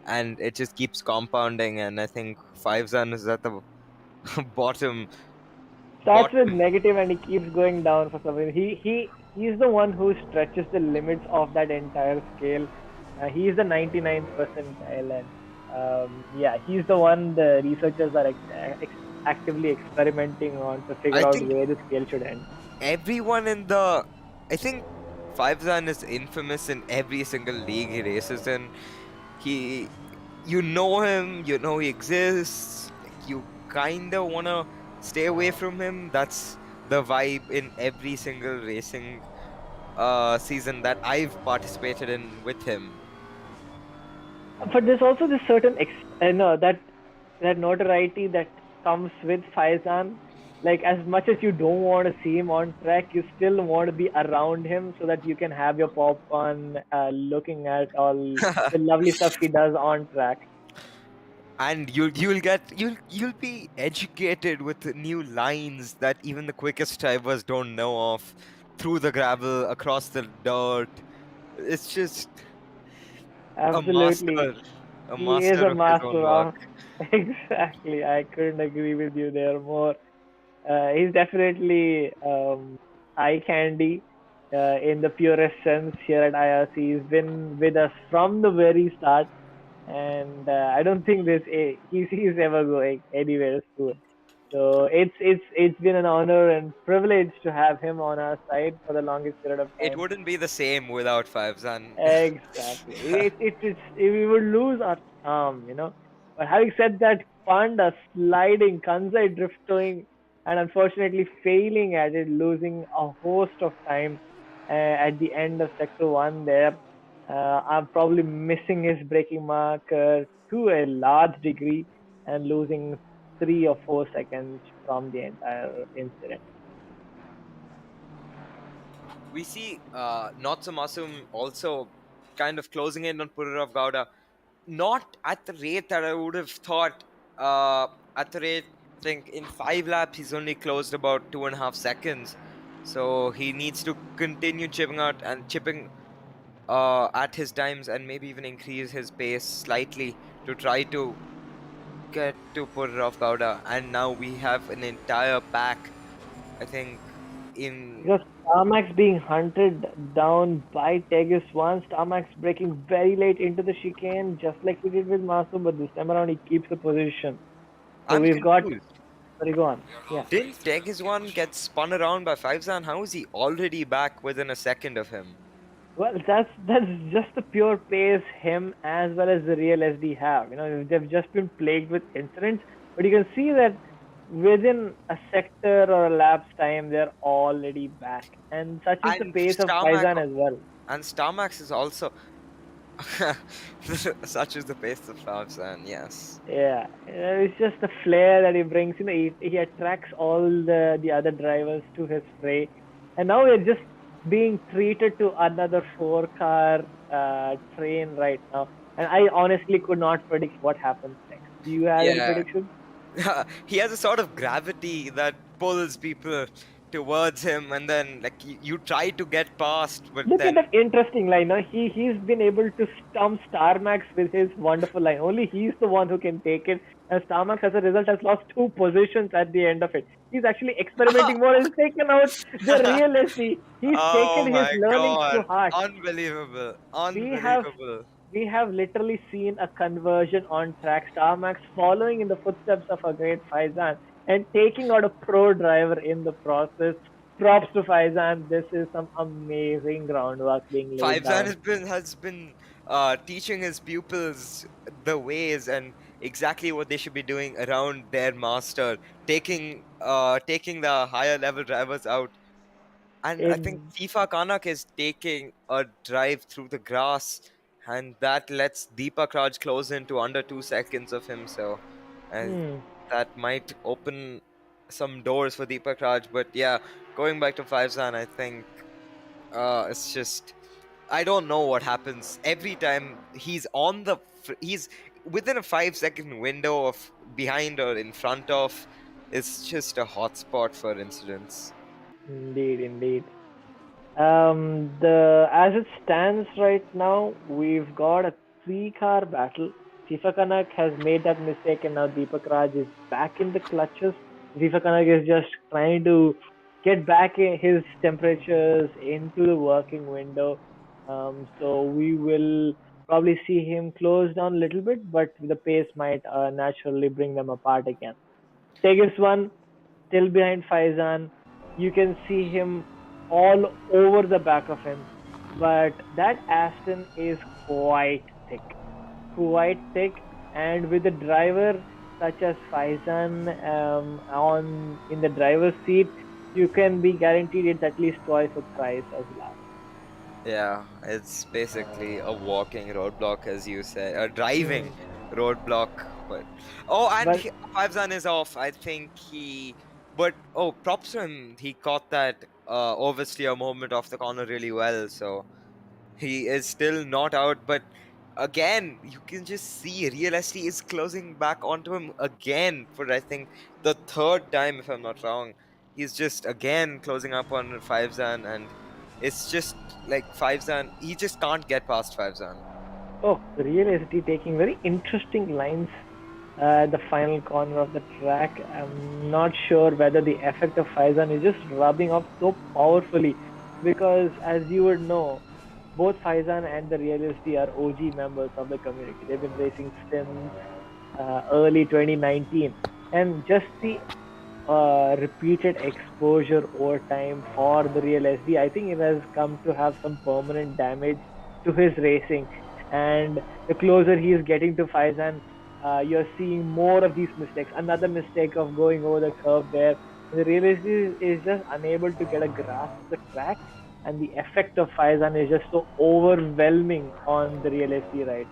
and it just keeps compounding. And I think Five Zan is at the bottom. Starts with Bottom. negative and he keeps going down for some reason. He's the one who stretches the limits of that entire scale. He's the 99th percentile, and yeah, he's the one the researchers are actively experimenting on to I figure out think where the scale should end. everyone in the. I think Five Zan is infamous in every single league he races in. He, you know him, you know he exists. Like you kinda wanna stay away from him. That's the vibe in every single racing season that I've participated in with him. But there's also this certain no, that notoriety that comes with Faizan. Like as much as you don't want to see him on track, you still want to be around him so that you can have your popcorn, looking at all the lovely stuff he does on track. And you'll be educated with new lines that even the quickest drivers don't know of, through the gravel, across the dirt. It's just a Absolutely, master, a he is master a of his own master work. of. Exactly, I couldn't agree with you there more. He's definitely eye candy in the purest sense here at IRC. He's been with us from the very start, and I don't think he's ever going anywhere soon. So it's been an honor and privilege to have him on our side for the longest period of It time. wouldn't be the same without Fives, and Exactly. We would lose our charm. But having said that, Panda sliding, Kansai drifting, and unfortunately failing at it, losing a host of time. at the end of sector 1 there. I'm probably missing his braking mark to a large degree and losing 3 or 4 seconds from the entire incident. We see Not So Masum also kind of closing in on Pururav Gowda, not at the rate that I would have thought. At the rate, I think in 5 laps he's only closed about 2.5 seconds, so he needs to continue chipping at his times and maybe even increase his pace slightly to try to get to Pururav Gowda. And now we have an entire pack, I think, in. Because Starmax being hunted down by Tegus once, Starmax breaking very late into the chicane, just like he did with Masum, but this time around he keeps the position. So I'm we've got. confused. Sorry, go on. Yeah. Didn't Tegus one get spun around by Fivezan? How is he already back within a second of him? Well, that's just the pure pace him as well as the real SD have. You know, they've just been plagued with incidents, but you can see that within a sector or a lap's time, they're already back, and such is the And pace of Starmax Faizan as well. and Starmax is also such is the pace of Fivezan. Yes. Yeah, it's just the flair that he brings. You know, he attracts all the other drivers to his fray, and now we're just being treated to another 4-car train right now. And I honestly could not predict what happens next. Do you have any Yeah. predictions? He has a sort of gravity that pulls people towards him, and then like you try to get past, but Look at then that interesting line. Now he's been able to stump Starmax with his wonderful line. Only he's the one who can take it, and Starmax as a result has lost 2 positions at the end of it. He's actually experimenting more. He's taken out the real SD. He's oh taken his my learnings to god, heart. unbelievable, We have unbelievable. we have literally seen a conversion on track. Starmax following in the footsteps of a great Faizan and taking out a pro driver in the process. Props to Faizan. This is some amazing groundwork being laid Fivezan down. has been teaching his pupils the ways and exactly what they should be doing around their master, taking the higher level drivers out. And I think In FIFA Kanak is taking a drive through the grass, and that lets Deepakraj close into under 2 seconds of him. So, and hmm, that might open some doors for Deepakraj. But yeah, going back to Fivezan, I think it's just I don't know what happens every time he's on he's within a 5 second window of behind or in front of. It's just a hotspot for incidents. indeed, indeed. The as it stands right now, we've got a 3-car battle. Sifa Kanak has made that mistake, and now Deepak Raj is back in the clutches. Sifa Kanak is just trying to get back his temperatures into the working window. So we will probably see him close down a little bit, but the pace might naturally bring them apart again. Tegus one still behind Faizan. You can see him all over the back of him. But that Aston is quite thick, and with a driver such as Faizan on in the driver's seat, you can be guaranteed it's at least twice or thrice as loud. Yeah, it's basically a walking roadblock, as you say, a driving Hmm. roadblock. But and But Fivezan is off. I think he. But props to him. He caught that oversteer moment off the corner really well. So he is still not out. But again, you can just see Real ST is closing back onto him again for I think the third time, if I'm not wrong. He's just again closing up on Fivezan, and it's just like Fivezan. He just can't get past Fivezan. oh, the Real SD taking very interesting lines the final corner of the track. I'm not sure whether the effect of Faizan is just rubbing off so powerfully because, as you would know, both Faizan and the Reality are OG members of the community. They've been racing since early 2019, and just the repeated exposure over time for the Real SD, I think it has come to have some permanent damage to his racing. And the closer he is getting to Faizan, you're seeing more of these mistakes. Another mistake of going over the curve there. The Real SD is just unable to get a grasp of the track. and the effect of Faizan is just so overwhelming on the real SD right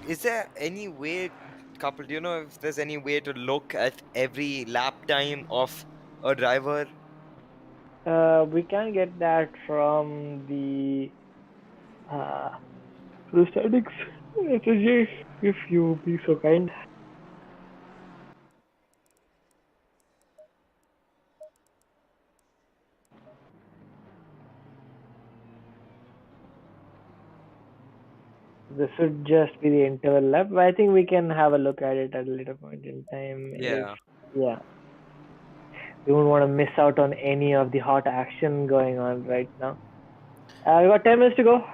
Is there any way, couple? Do you know if there's any way to look at every lap time of a driver? now. We can get that from uh, the statics. SSJ, if you be so kind. This should just be the interval lap, but I think we can have a look at it at a later point in time. If Yeah. yeah, we won't want to miss out on any of the hot action going on right now. We got 10 minutes to go.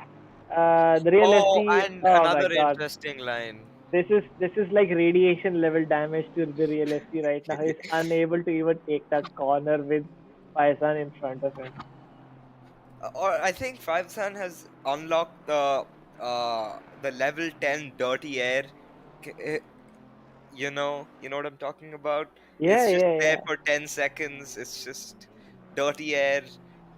The real Oh, SD. and Oh my another God, interesting line. this is like radiation level damage to the real SD right now. He's unable to even take that corner with Paisan in front of him. Or I think Five Sun has unlocked the level 10 dirty air. You know what I'm talking about? Yeah, It's just yeah, there yeah. for 10 seconds. It's just dirty air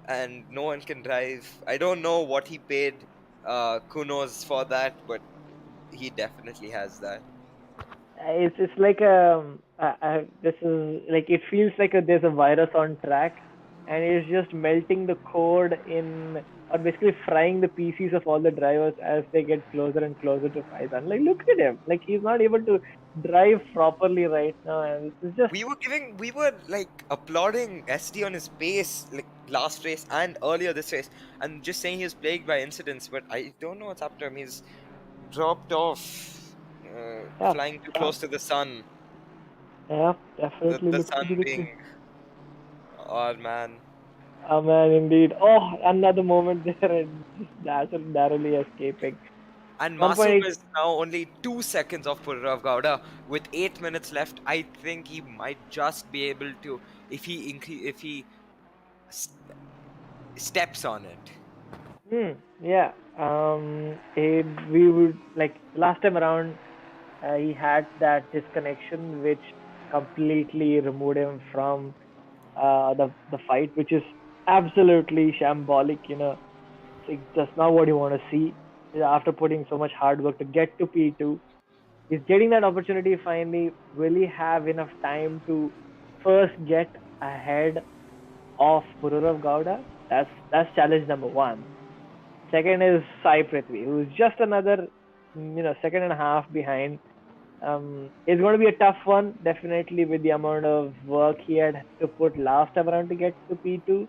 and no one can drive. I don't know what he paid Kunos for that, but he definitely has that. It's like this is like it feels like there's a virus on track, and it's just melting the code in or basically frying the PCs of all the drivers as they get closer and closer to Faizan. Like look at him, like he's not able to drive properly right now, and this is just We were like applauding SD on his pace like last race and earlier this race, and just saying he was plagued by incidents, but I don't know what's up to him. He's dropped off, yeah, flying too yeah, close to the sun. yeah, The definitely the looks to sun be the case. being our man. Oh man, indeed. Oh, another moment there and just narrowly escaping. And Masum 1.8. is now only 2 seconds off Pururav Gowda with 8 minutes left. I think he might just be able to, if he s- steps on it. Yeah. We would like last time around. He had that disconnection, which completely removed him from the fight, which is absolutely shambolic. It's like just not what you want to see. After putting so much hard work to get to P2, he's getting that opportunity finally. Will he have enough time to first get ahead of Pururav Gowda? That's challenge number one. Second is Sai Prithvi, who's just another, second and a half behind. It's going to be a tough one, definitely, with the amount of work he had to put last time around to get to P2.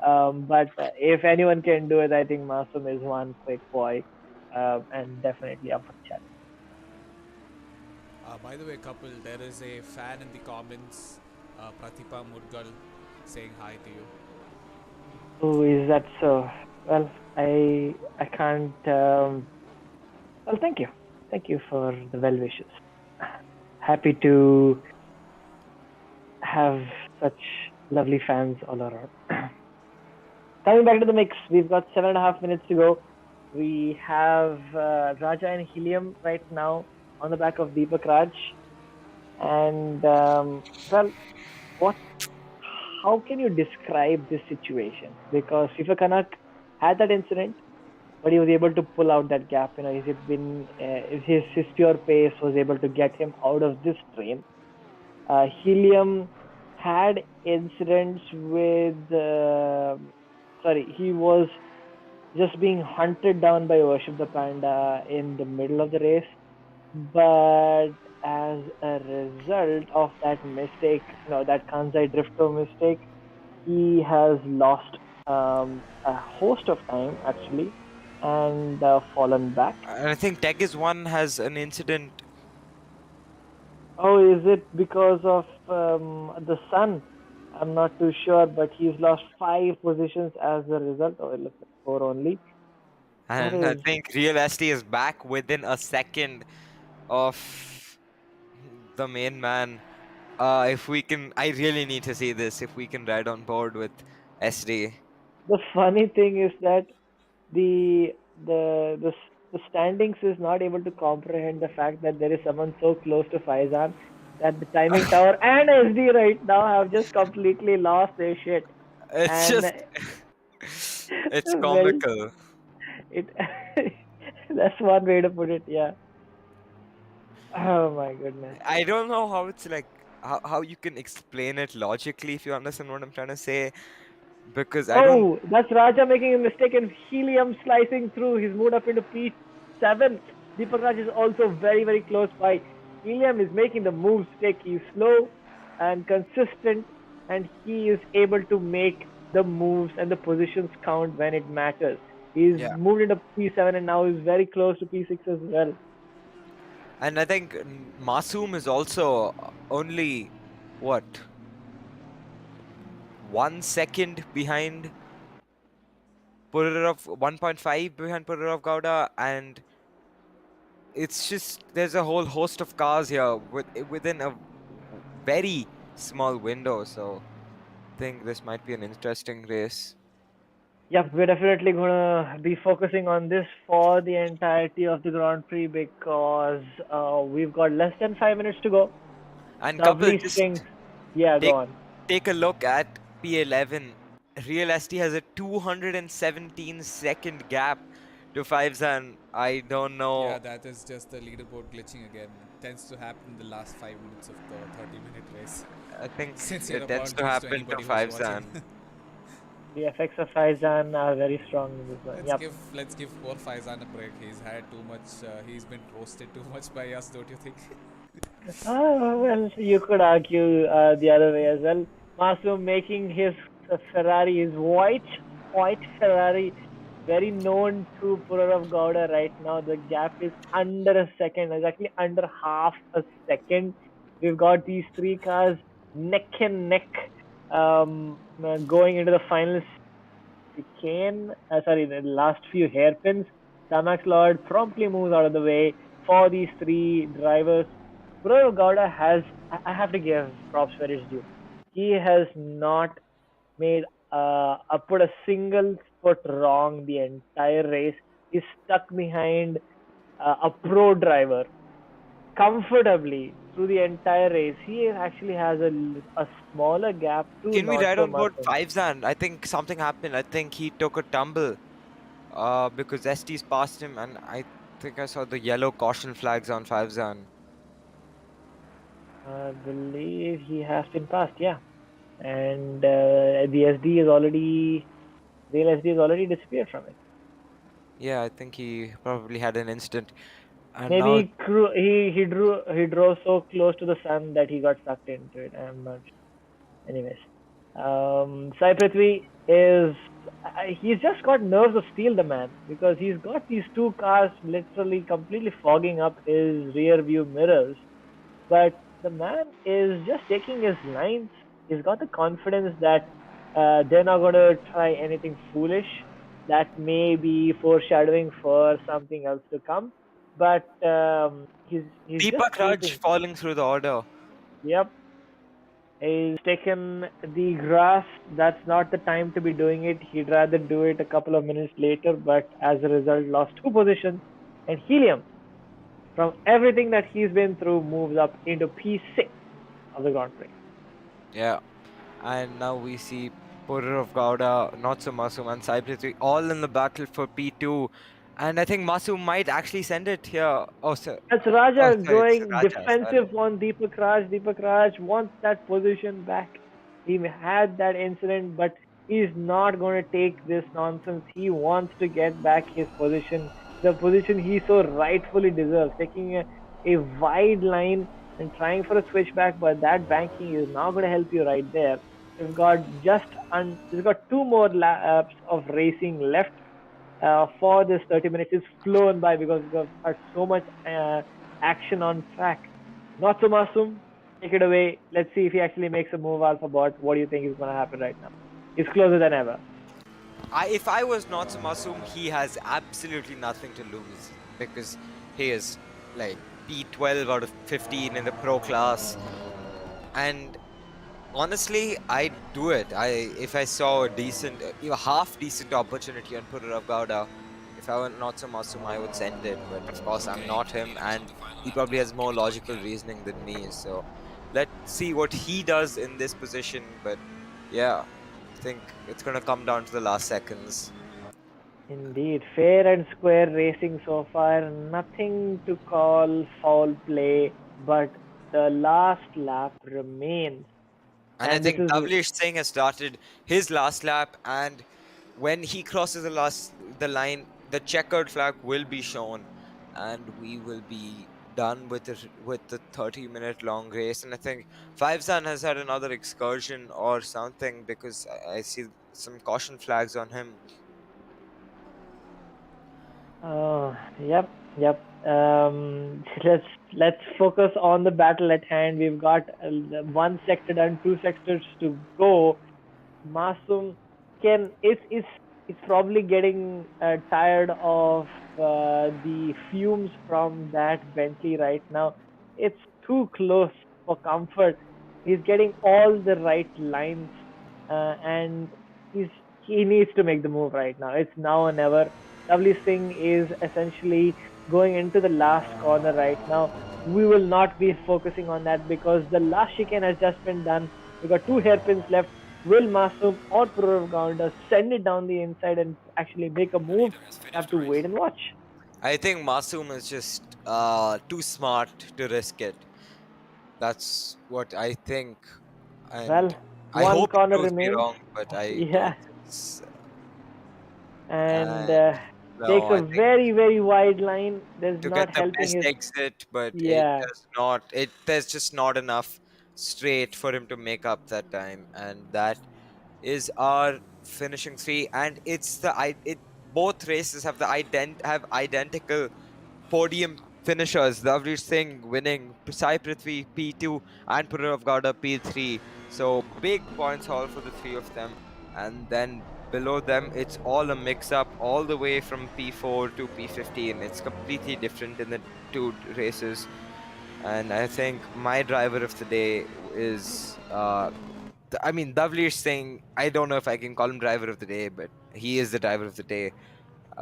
But if anyone can do it, I think Masum is one quick boy, and definitely up for the challenge. By the way, couple, there is a fan in the comments, Prathipa Murgal, saying hi to you. Oh, is that so? Well, I can't. Well, thank you for the well wishes. Happy to have such lovely fans all around. Coming back to the mix, we've got 7.5 minutes to go. We have Raja and Helium right now on the back of Deepakraj. And well, what? How can you describe this situation? Because FIFA Kanak had that incident, but he was able to pull out that gap. His pure pace was able to get him out of this train. Helium had incidents with. Sorry, he was just being hunted down by Worship the Panda in the middle of the race. But as a result of that mistake, that Kanzai Drifter mistake, he has lost a host of time actually and fallen back. And I think Tegiz one has an incident. Oh, is it because of the sun? I'm not too sure, but he's lost 5 positions as a result. Oh, it looks like 4 only. That And I is think Real ST is back within a second of the main man. If we can, I really need to see this. If we can ride on board with SD. the funny thing is that the the standings is not able to comprehend the fact that there is someone so close to Faizan that the timing tower and SD right now have just completely lost their shit. It's And just, it's well, comical. it that's one way to put it. Yeah. Oh my goodness. I don't know how it's like, how you can explain it logically, if you understand what I'm trying to say, because I don't. Oh, that's Raja making a mistake and Helium slicing through. He's moved up into P7. Deepakraj is also very, very close by. Helium is making the moves stick. He's slow and consistent, and he is able to make the moves and the positions count when it matters. He's Yeah, moved into P7 and now he's very close to P6 as well. and I think Masoom is also only what, 1 second behind Pururov, 1.5 behind Pururov Gowda, and it's just there's a whole host of cars here within a very small window. So I think this might be an interesting race. Yep, we're definitely gonna be focusing on this for the entirety of the Grand Prix because we've got less than 5 minutes to go. And couple, Lovely just strings. Yeah, go take on. take a look at P11. Real ST has a 217-second gap to Fivezan. I don't Yeah, know. that is just the leaderboard glitching again. Tends to happen in the last 5 minutes of the 30-minute race. I think Since it you're tends to apologies to happen to anybody who's watching. Fivezan. The effects of Faizan are very strong in this one. Yep. Let's give poor Faizan a break. He's had too much. He's been roasted too much by us, don't you think? Well, you could argue the other way as well. Masoom making his Ferrari, his white Ferrari, very known to Purav Gowda right now. The gap is under a second. It's actually under half a second. We've got these three cars neck and neck going into the final chicane. Sorry, the last few hairpins. Tamax Lord promptly moves out of the way for these three drivers. Purav Gowda has, I have to give props where it's due. He has not made put a single foot wrong the entire race. He's stuck behind a pro driver comfortably through the entire race. He actually has a smaller gap to Can we not ride so on much. board Fivezan? I think something happened. I think he took a tumble because ST's passed him, and I think I saw the yellow caution flags on Fivezan. I believe he has been passed, yeah. And real SD is already disappeared from it. Yeah, I think he probably had an incident. And now, Maybe he drove so close to the sun that he got sucked into it. I'm not sure. Anyways, Sai Prithvi is he's just got nerves of steel, the man, because he's got these two cars literally completely fogging up his rear view mirrors. But the man is just taking his lines. He's got the confidence that they're not going to try anything foolish that may be foreshadowing for something else to come. But he's just Deepakraj cruising. falling through the order. Yep, he's taken the grass. That's not the time to be doing it. He'd rather do it a couple of minutes later, but as a result, lost two positions. And Helium, from everything that he's been through, moves up into P6 of the Grand Prix. Yeah. And now we see Pururov Gowda, not so Masum, and Sai Prithvi all in the battle for P2. And I think Masum might actually send it here. Oh, sir. That's Oh, Raja sorry, it's going Raja. Sorry. defensive on Deepakraj. Deepakraj wants that position back. He had that incident, but he's not going to take this nonsense. He wants to get back his position, the position he so rightfully deserves, taking a wide line and trying for a switchback, but that banking is not going to help you right there. We've got two more laps of racing left for this 30 minutes. It's flown by because we've had so much action on track. Not so Masum, take it away. Let's see if he actually makes a move, Alpha Bot. What do you think is going to happen right now? He's closer than ever. If I was not so Masum, he has absolutely nothing to lose because he is like P12 out of 15 in the pro class. And honestly, I'd do it. If I saw a decent, half decent opportunity on Pururov Gowda, if I were not so Masum, I would send it. But of course, I'm not him, and he probably has more logical reasoning than me. So let's see what he does in this position. But yeah, I think it's gonna come down to the last seconds. Indeed, fair and square racing so far. Nothing to call foul play, but the last lap remains. And I And this think is Davlish Singh has started his last lap, and when he crosses the line, the checkered flag will be shown, and we will be done with the 30-minute long race. And I think Fivezan has had another excursion or something, because I see some caution flags on him. yep, yep. Let's focus on the battle at hand. We've got one sector done, two sectors to go. Masum can it's probably getting tired of the fumes from that Bentley right now. It's too close for comfort. He's getting all the right lines, and he needs to make the move right now. It's now or never. Lovely Singh is essentially going into the last corner right now. We will not be focusing on that because the last chicane has just been done. We got two hairpins left. Will Masum or Purav Gaunda send it down the inside and actually make a move? Have to wait and watch. I think Masoom is just too smart to risk it. That's what I think, and Well, I one hope he corner proves me remains. wrong, but I Yeah, don't think and and takes no, a I think very, very wide line. There's to get not the helping best his. exit, but Yeah, there's just not enough straight for him to make up that time, and that is our finishing three. And it's the I it both races have have identical podium finishers. Lovely Singh winning, Sai Prithvi P2 and Purav Gowda P3. So big points haul for the three of them. And then below them, it's all a mix up all the way from P4 to P15. It's completely different in the two races. And I think my driver of the day is, I mean, Davlish Singh. I don't know if I can call him driver of the day, but he is the driver of the day.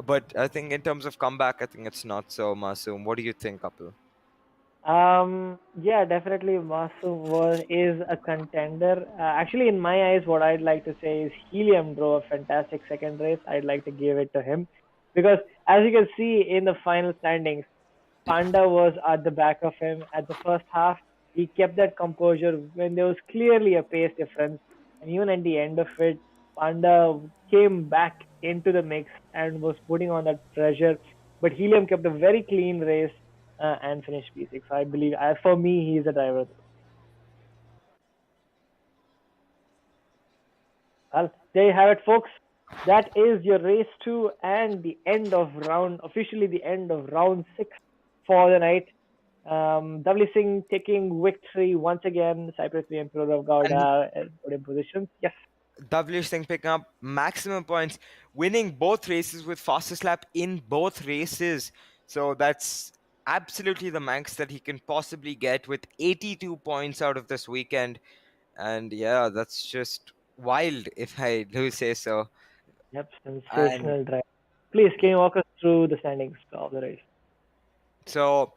But I think in terms of comeback, I think it's not so Masoom. What do you think, Kapil? yeah, definitely is a contender. Actually, in my eyes, what I'd like to say is Helium drove a fantastic second race. I'd like to give it to him because, as you can see in the final standings, Panda was at the back of him at the first half. He kept that composure when there was clearly a pace difference, and even at the end of it, Panda came back into the mix and was putting on that pressure. But Helium kept a very clean race and finished P6. I believe, for me, he's a driver. Well, there you have it, folks. That is your race two and the end of officially the end of round six for the night. Davli Singh taking victory once again. Cyprus and Purav And Gowda podium positions. Yes. Davlish Singh picking up maximum points, winning both races with fastest lap in both races. So that's absolutely the max that he can possibly get with 82 points out of this weekend. And yeah, that's just wild, if I do say so. Yep. And Sensational drive. Please, can you walk us through the standings of the race? so,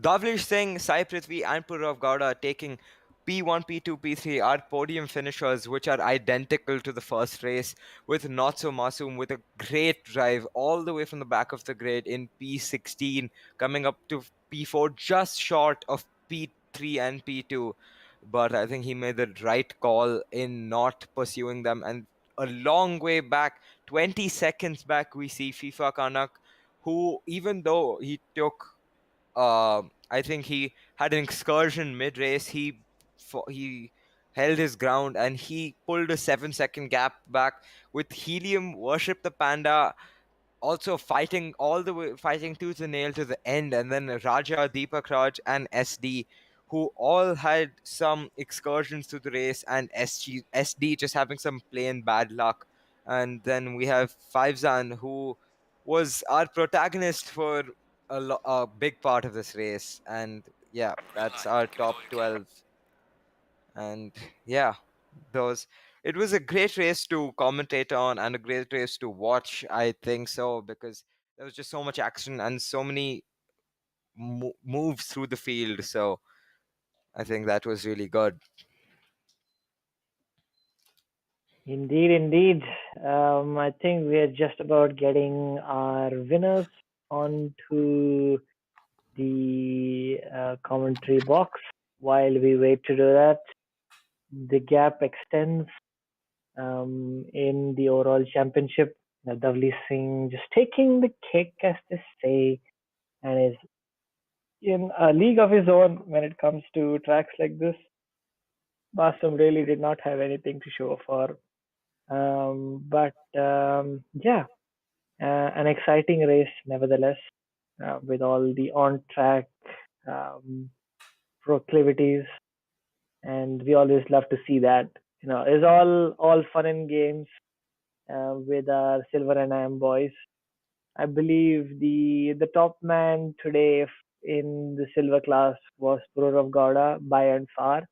Davlish Singh, Sai Prithvi, and Purav Gowda are taking P1, P2, P3 are podium finishers, which are identical to the first race, with Not So Masoom with a great drive all the way from the back of the grid in P16, coming up to P4, just short of P3 and P2. But I think he made the right call in not pursuing them. And a long way back, 20 seconds back, we see FIFA Kanak, who, even though he took I think he had an excursion mid race. He held his ground and he pulled a 7 second gap back with Helium, Worship the Panda, also fighting all the way, fighting tooth and nail to the end, and then Raja, Deepakraj, and SD, who all had some excursions through the race, and SD just having some plain bad luck. And then we have Fivezan, who was our protagonist for a big part of this race. And yeah, that's our top 12. And yeah, those it was a great race to commentate on and a great race to watch, I think so, because there was just so much action and so many moves through the field. So I think that was really good. Indeed, indeed. I think we are just about getting our winners onto the commentary box. While we wait to do that, the gap extends in the overall championship. Navdavli Singh just taking the cake, as they say, and is in a league of his own when it comes to tracks like this. Basum really did not have anything to show for. But yeah, an exciting race nevertheless, with all the on-track um, proclivities, and we always love to see that. It's all fun and games with our silver and iron boys. I believe the top man today in the silver class was Purav Gowda by and far.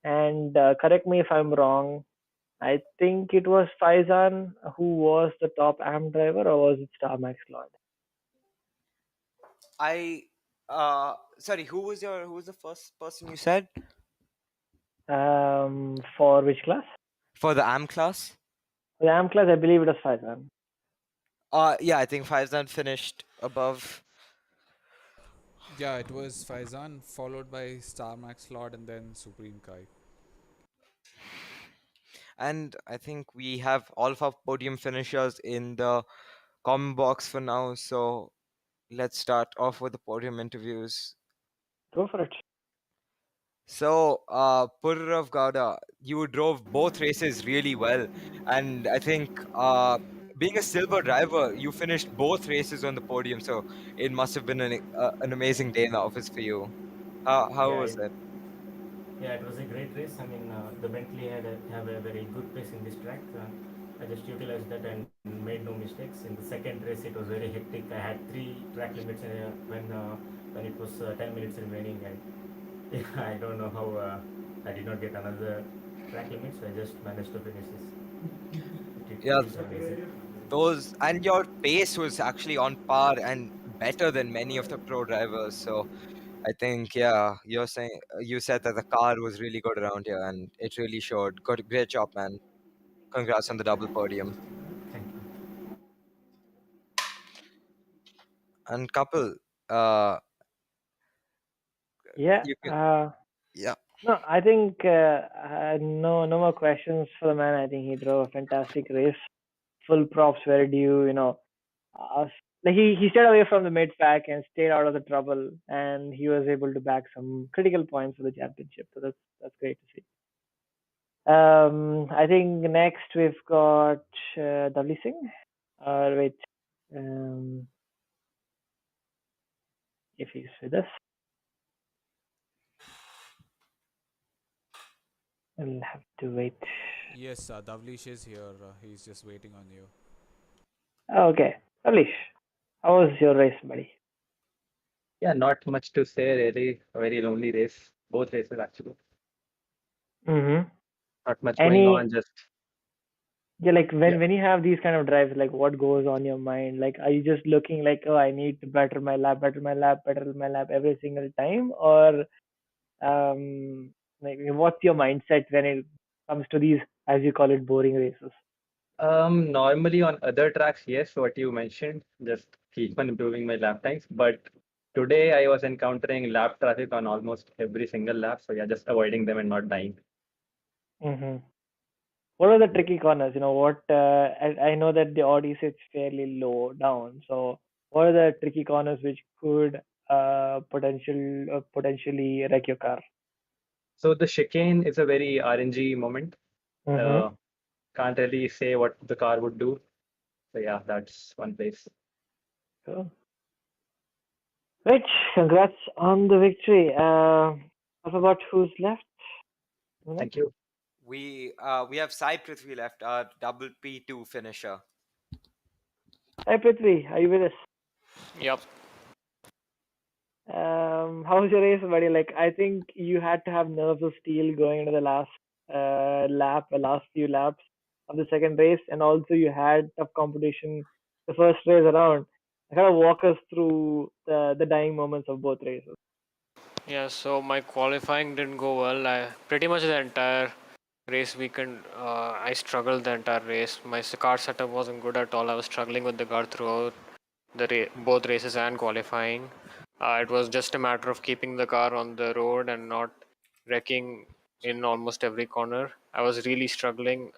And correct me if I'm wrong. I think it was Faizan who was the top AM driver, or was it Star Max Lord? I sorry, who was the first person you said For which class? for the AM class? For the AM class, I believe it was Faizan. Yeah, I think Faizan finished above. Yeah, it was Faizan, followed by Star Max Lord, and then Supreme Kai. And I think we have all of our podium finishers in the comment box for now. So let's start off with the podium interviews. Go for it. So, Purav Gowda, you drove both races really well, and I think being a silver driver, you finished both races on the podium. So it must have been an amazing day in the office for you. How Yeah, was it? yeah, it was a great race. I mean, the Bentley have a very good pace in this track. I just utilized that and made no mistakes. In the second race, it was very hectic. I had three track limits when it was 10 minutes remaining, and yeah, I don't know how I did not get another track limit, so I just managed to finish this. Yeah, It is amazing. those and your pace was actually on par and better than many of the pro drivers. So I think, yeah, you said that the car was really good around here, and it really showed. Great job, man. Congrats on the double podium. Thank you. And couple, uh, Yeah. you can, yeah, No, I think no more questions for the man. I think he drove a fantastic race. Full props were due. Uh, like he stayed away from the mid pack and stayed out of the trouble, and he was able to bag some critical points for the championship. So that's great to see. I think next we've got Dudley Singh. Or wait, um, if he's with us, we'll have to wait. Yes, Davlish is here. He's just waiting on you. Okay, Dudley, how was your race, buddy? Yeah, not much to say really. A very lonely race. Both races actually. Mm-hmm. Not much going on. Any Just Yeah, like yeah. when you have these kind of drives, like what goes on your mind? Like, are you just looking like, oh, I need to better my lap, better my lap every single time, or like what's your mindset when it comes to these, as you call it, boring races? Normally on other tracks, yes, what you mentioned, just keep on improving my lap times. But today I was encountering lap traffic on almost every single lap. So yeah, just avoiding them and not dying. Mm-hmm. What are the tricky corners? I know that the Audi sits fairly low down. So what are the tricky corners which could potentially wreck your car? So the chicane is a very RNG moment. Mm-hmm. Uh, can't really say what the car would do. So yeah, that's one place. Cool. Right, congrats on the victory. What about who's left? Thank you. we have Sai Prithvi left, our double P2 finisher. Hi Prithvi, are you with us? Yep. How was your race, buddy? Like, I think you had to have nerves of steel going into the last last few laps of the second race, and also you had tough competition the first race around. Kind of walk us through the dying moments of both races. Yeah, so my qualifying didn't go well. I pretty much the entire race weekend, I struggled the entire race. My car setup wasn't good at all. I was struggling with the car throughout both races and qualifying. It was just a matter of keeping the car on the road and not wrecking in almost every corner. I was really struggling.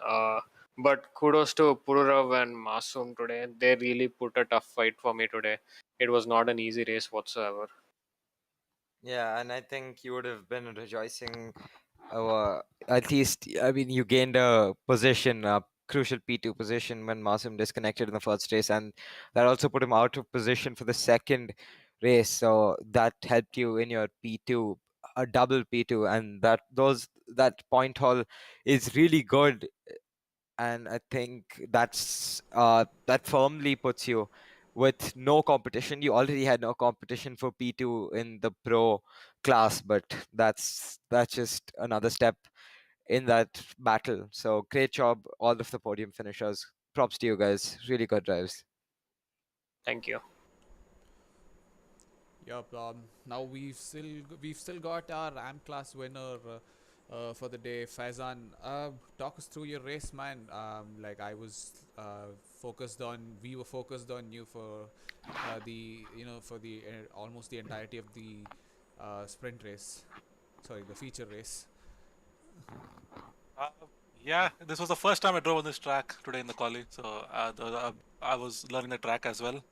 But kudos to Pururav and Masoom today. They really put a tough fight for me today. It was not an easy race whatsoever. Yeah, and I think you would have been rejoicing. At least, I mean, you gained a position, a crucial P2 position when Masim disconnected in the first race, and that also put him out of position for the second race. So that helped you in your P2, a double P2, and that point haul is really good. And I think that firmly puts you with no competition. You already had no competition for P2 in the pro class, but that's just another step in that battle. So great job, all of the podium finishers. Props to you guys. Really good drives. Thank you. Yep. Now we've still got our AM class winner for the day, Faizan. Talk us through your race, man. Like we were focused on you for for the almost the entirety of the sprint race. Sorry, the feature race. Uh, yeah, this was the first time I drove on this track today in the quali, so I was learning the track as well.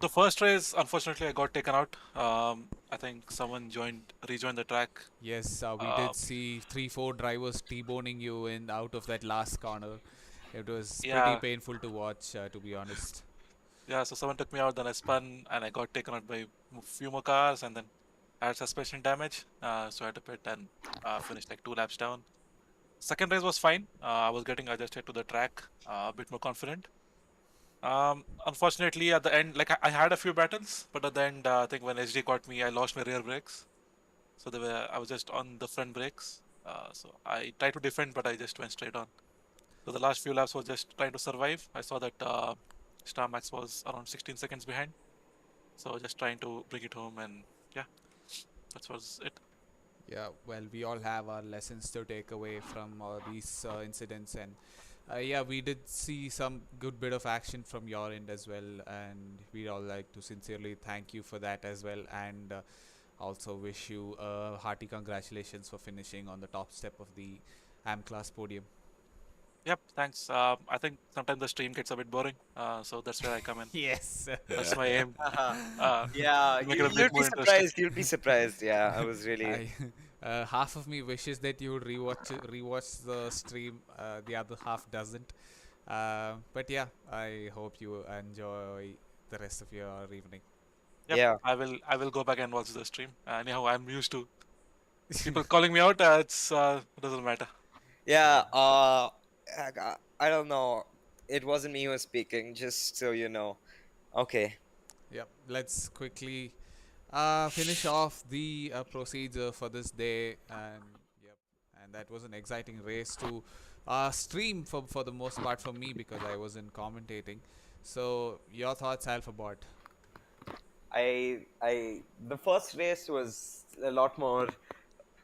The first race, unfortunately, I got taken out. I think someone rejoined the track. Yes, we did see 3-4 drivers T-boning you in out of that last corner. It was pretty Yeah, painful to watch, to be honest. yeah. So someone took me out, then I spun, and I got taken out by a few more cars, and then I had suspension damage. So I had to pit and finish like 2 laps down. Second race was fine. I was getting adjusted to the track, a bit more confident. Unfortunately, at the end, like I had a few battles, but at the end, I think when HD caught me, I lost my rear brakes. So I was just on the front brakes. So I tried to defend, but I just went straight on. So the last few laps was just trying to survive. I saw that Star Max was around 16 seconds behind. So just trying to bring it home, and yeah, that was it. Yeah, well, we all have our lessons to take away from these incidents, and yeah, we did see some good bit of action from your end as well, and we'd all like to sincerely thank you for that as well, and also wish you hearty congratulations for finishing on the top step of the AM class podium. Yep, thanks. I think sometimes the stream gets a bit boring, so that's where I come in. Yes. That's my aim. Yeah, Make it a bit you'll be more interesting. surprised. You'll be surprised. Yeah, I was really. I, half of me wishes that you would rewatch the stream. The other half doesn't. But yeah, I hope you enjoy the rest of your evening. Yep, Yeah. I will go back and watch the stream. Anyhow, I'm used to people calling me out. It doesn't matter. Yeah, I don't know. It wasn't me who was speaking, just so you know. Okay. Yep. Let's quickly finish off the procedure for this day, and yep, and that was an exciting race to stream for the most part for me because I wasn't commentating. So your thoughts, Alphabot? The first race was a lot more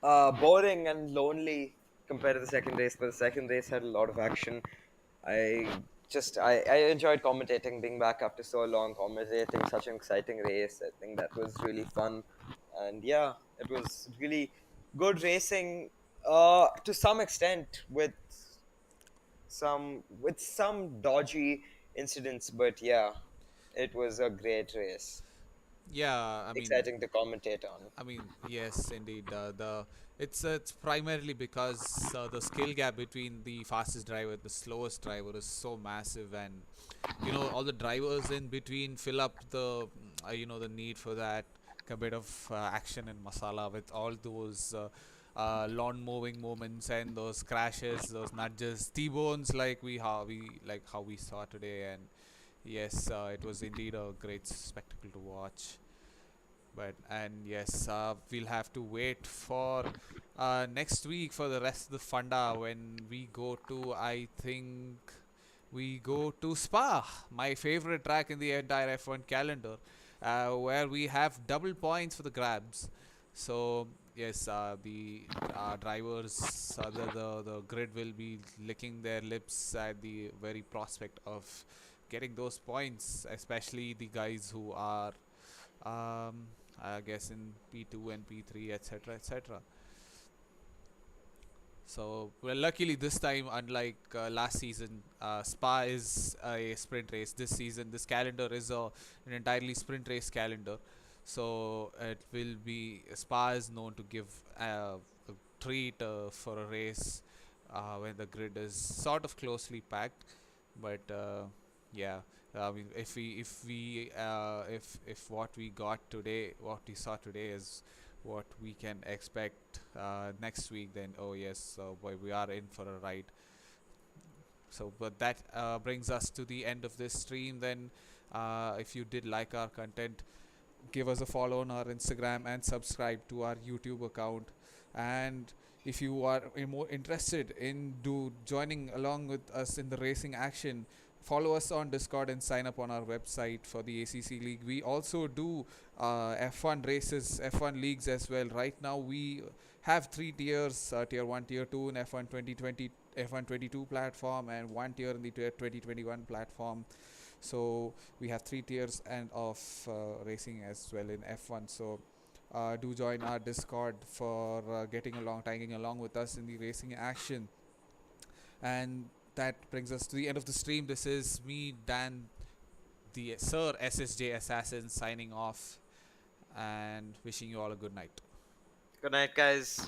boring and lonely compared to the second race, but the second race had a lot of action. I enjoyed commentating, being back after so long, commentating such an exciting race. I think that was really fun, and yeah, it was really good racing to some extent with some dodgy incidents, but yeah, it was a great race, Yeah, exciting to commentate on. yes, indeed. The it's primarily because the skill gap between the fastest driver, the slowest driver, is so massive, and all the drivers in between fill up the the need for that a bit of action and masala with all those lawn mowing moments and those crashes, those nudges, T-bones how we saw today, and yes, it was indeed a great spectacle to watch. But and yes, we'll have to wait for next week for the rest of the funda when we go to, I think we go to Spa, my favorite track in the entire F1 calendar, where we have double points for the grabs. So yes, the drivers, the grid will be licking their lips at the very prospect of getting those points, especially the guys who are, I guess, in P2 and P3, etc., etc. So, well, luckily this time, unlike last season, Spa is a sprint race. This season, this calendar is an entirely sprint race calendar. So, it will be Spa is known to give a treat for a race when the grid is sort of closely packed. But yeah, I mean, if what we got today, what we saw today is what we can expect next week, then oh yes, boy, we are in for a ride. So, but that brings us to the end of this stream. Then, if you did like our content, give us a follow on our Instagram and subscribe to our YouTube account. And if you are more interested in joining along with us in the racing action, follow us on Discord and sign up on our website for the ACC League. We also do F1 races, F1 leagues as well. Right now we have 3 tiers, tier 1, tier 2 in F1 2020, F1 22 platform, and 1 tier in the 2021 platform. So we have 3 tiers and of racing as well in F1. So do join our Discord for tagging along with us in the racing action. And that brings us to the end of the stream. This is me, Dan, the Sir SSJ Assassin, signing off and wishing you all a good night. Good night, guys.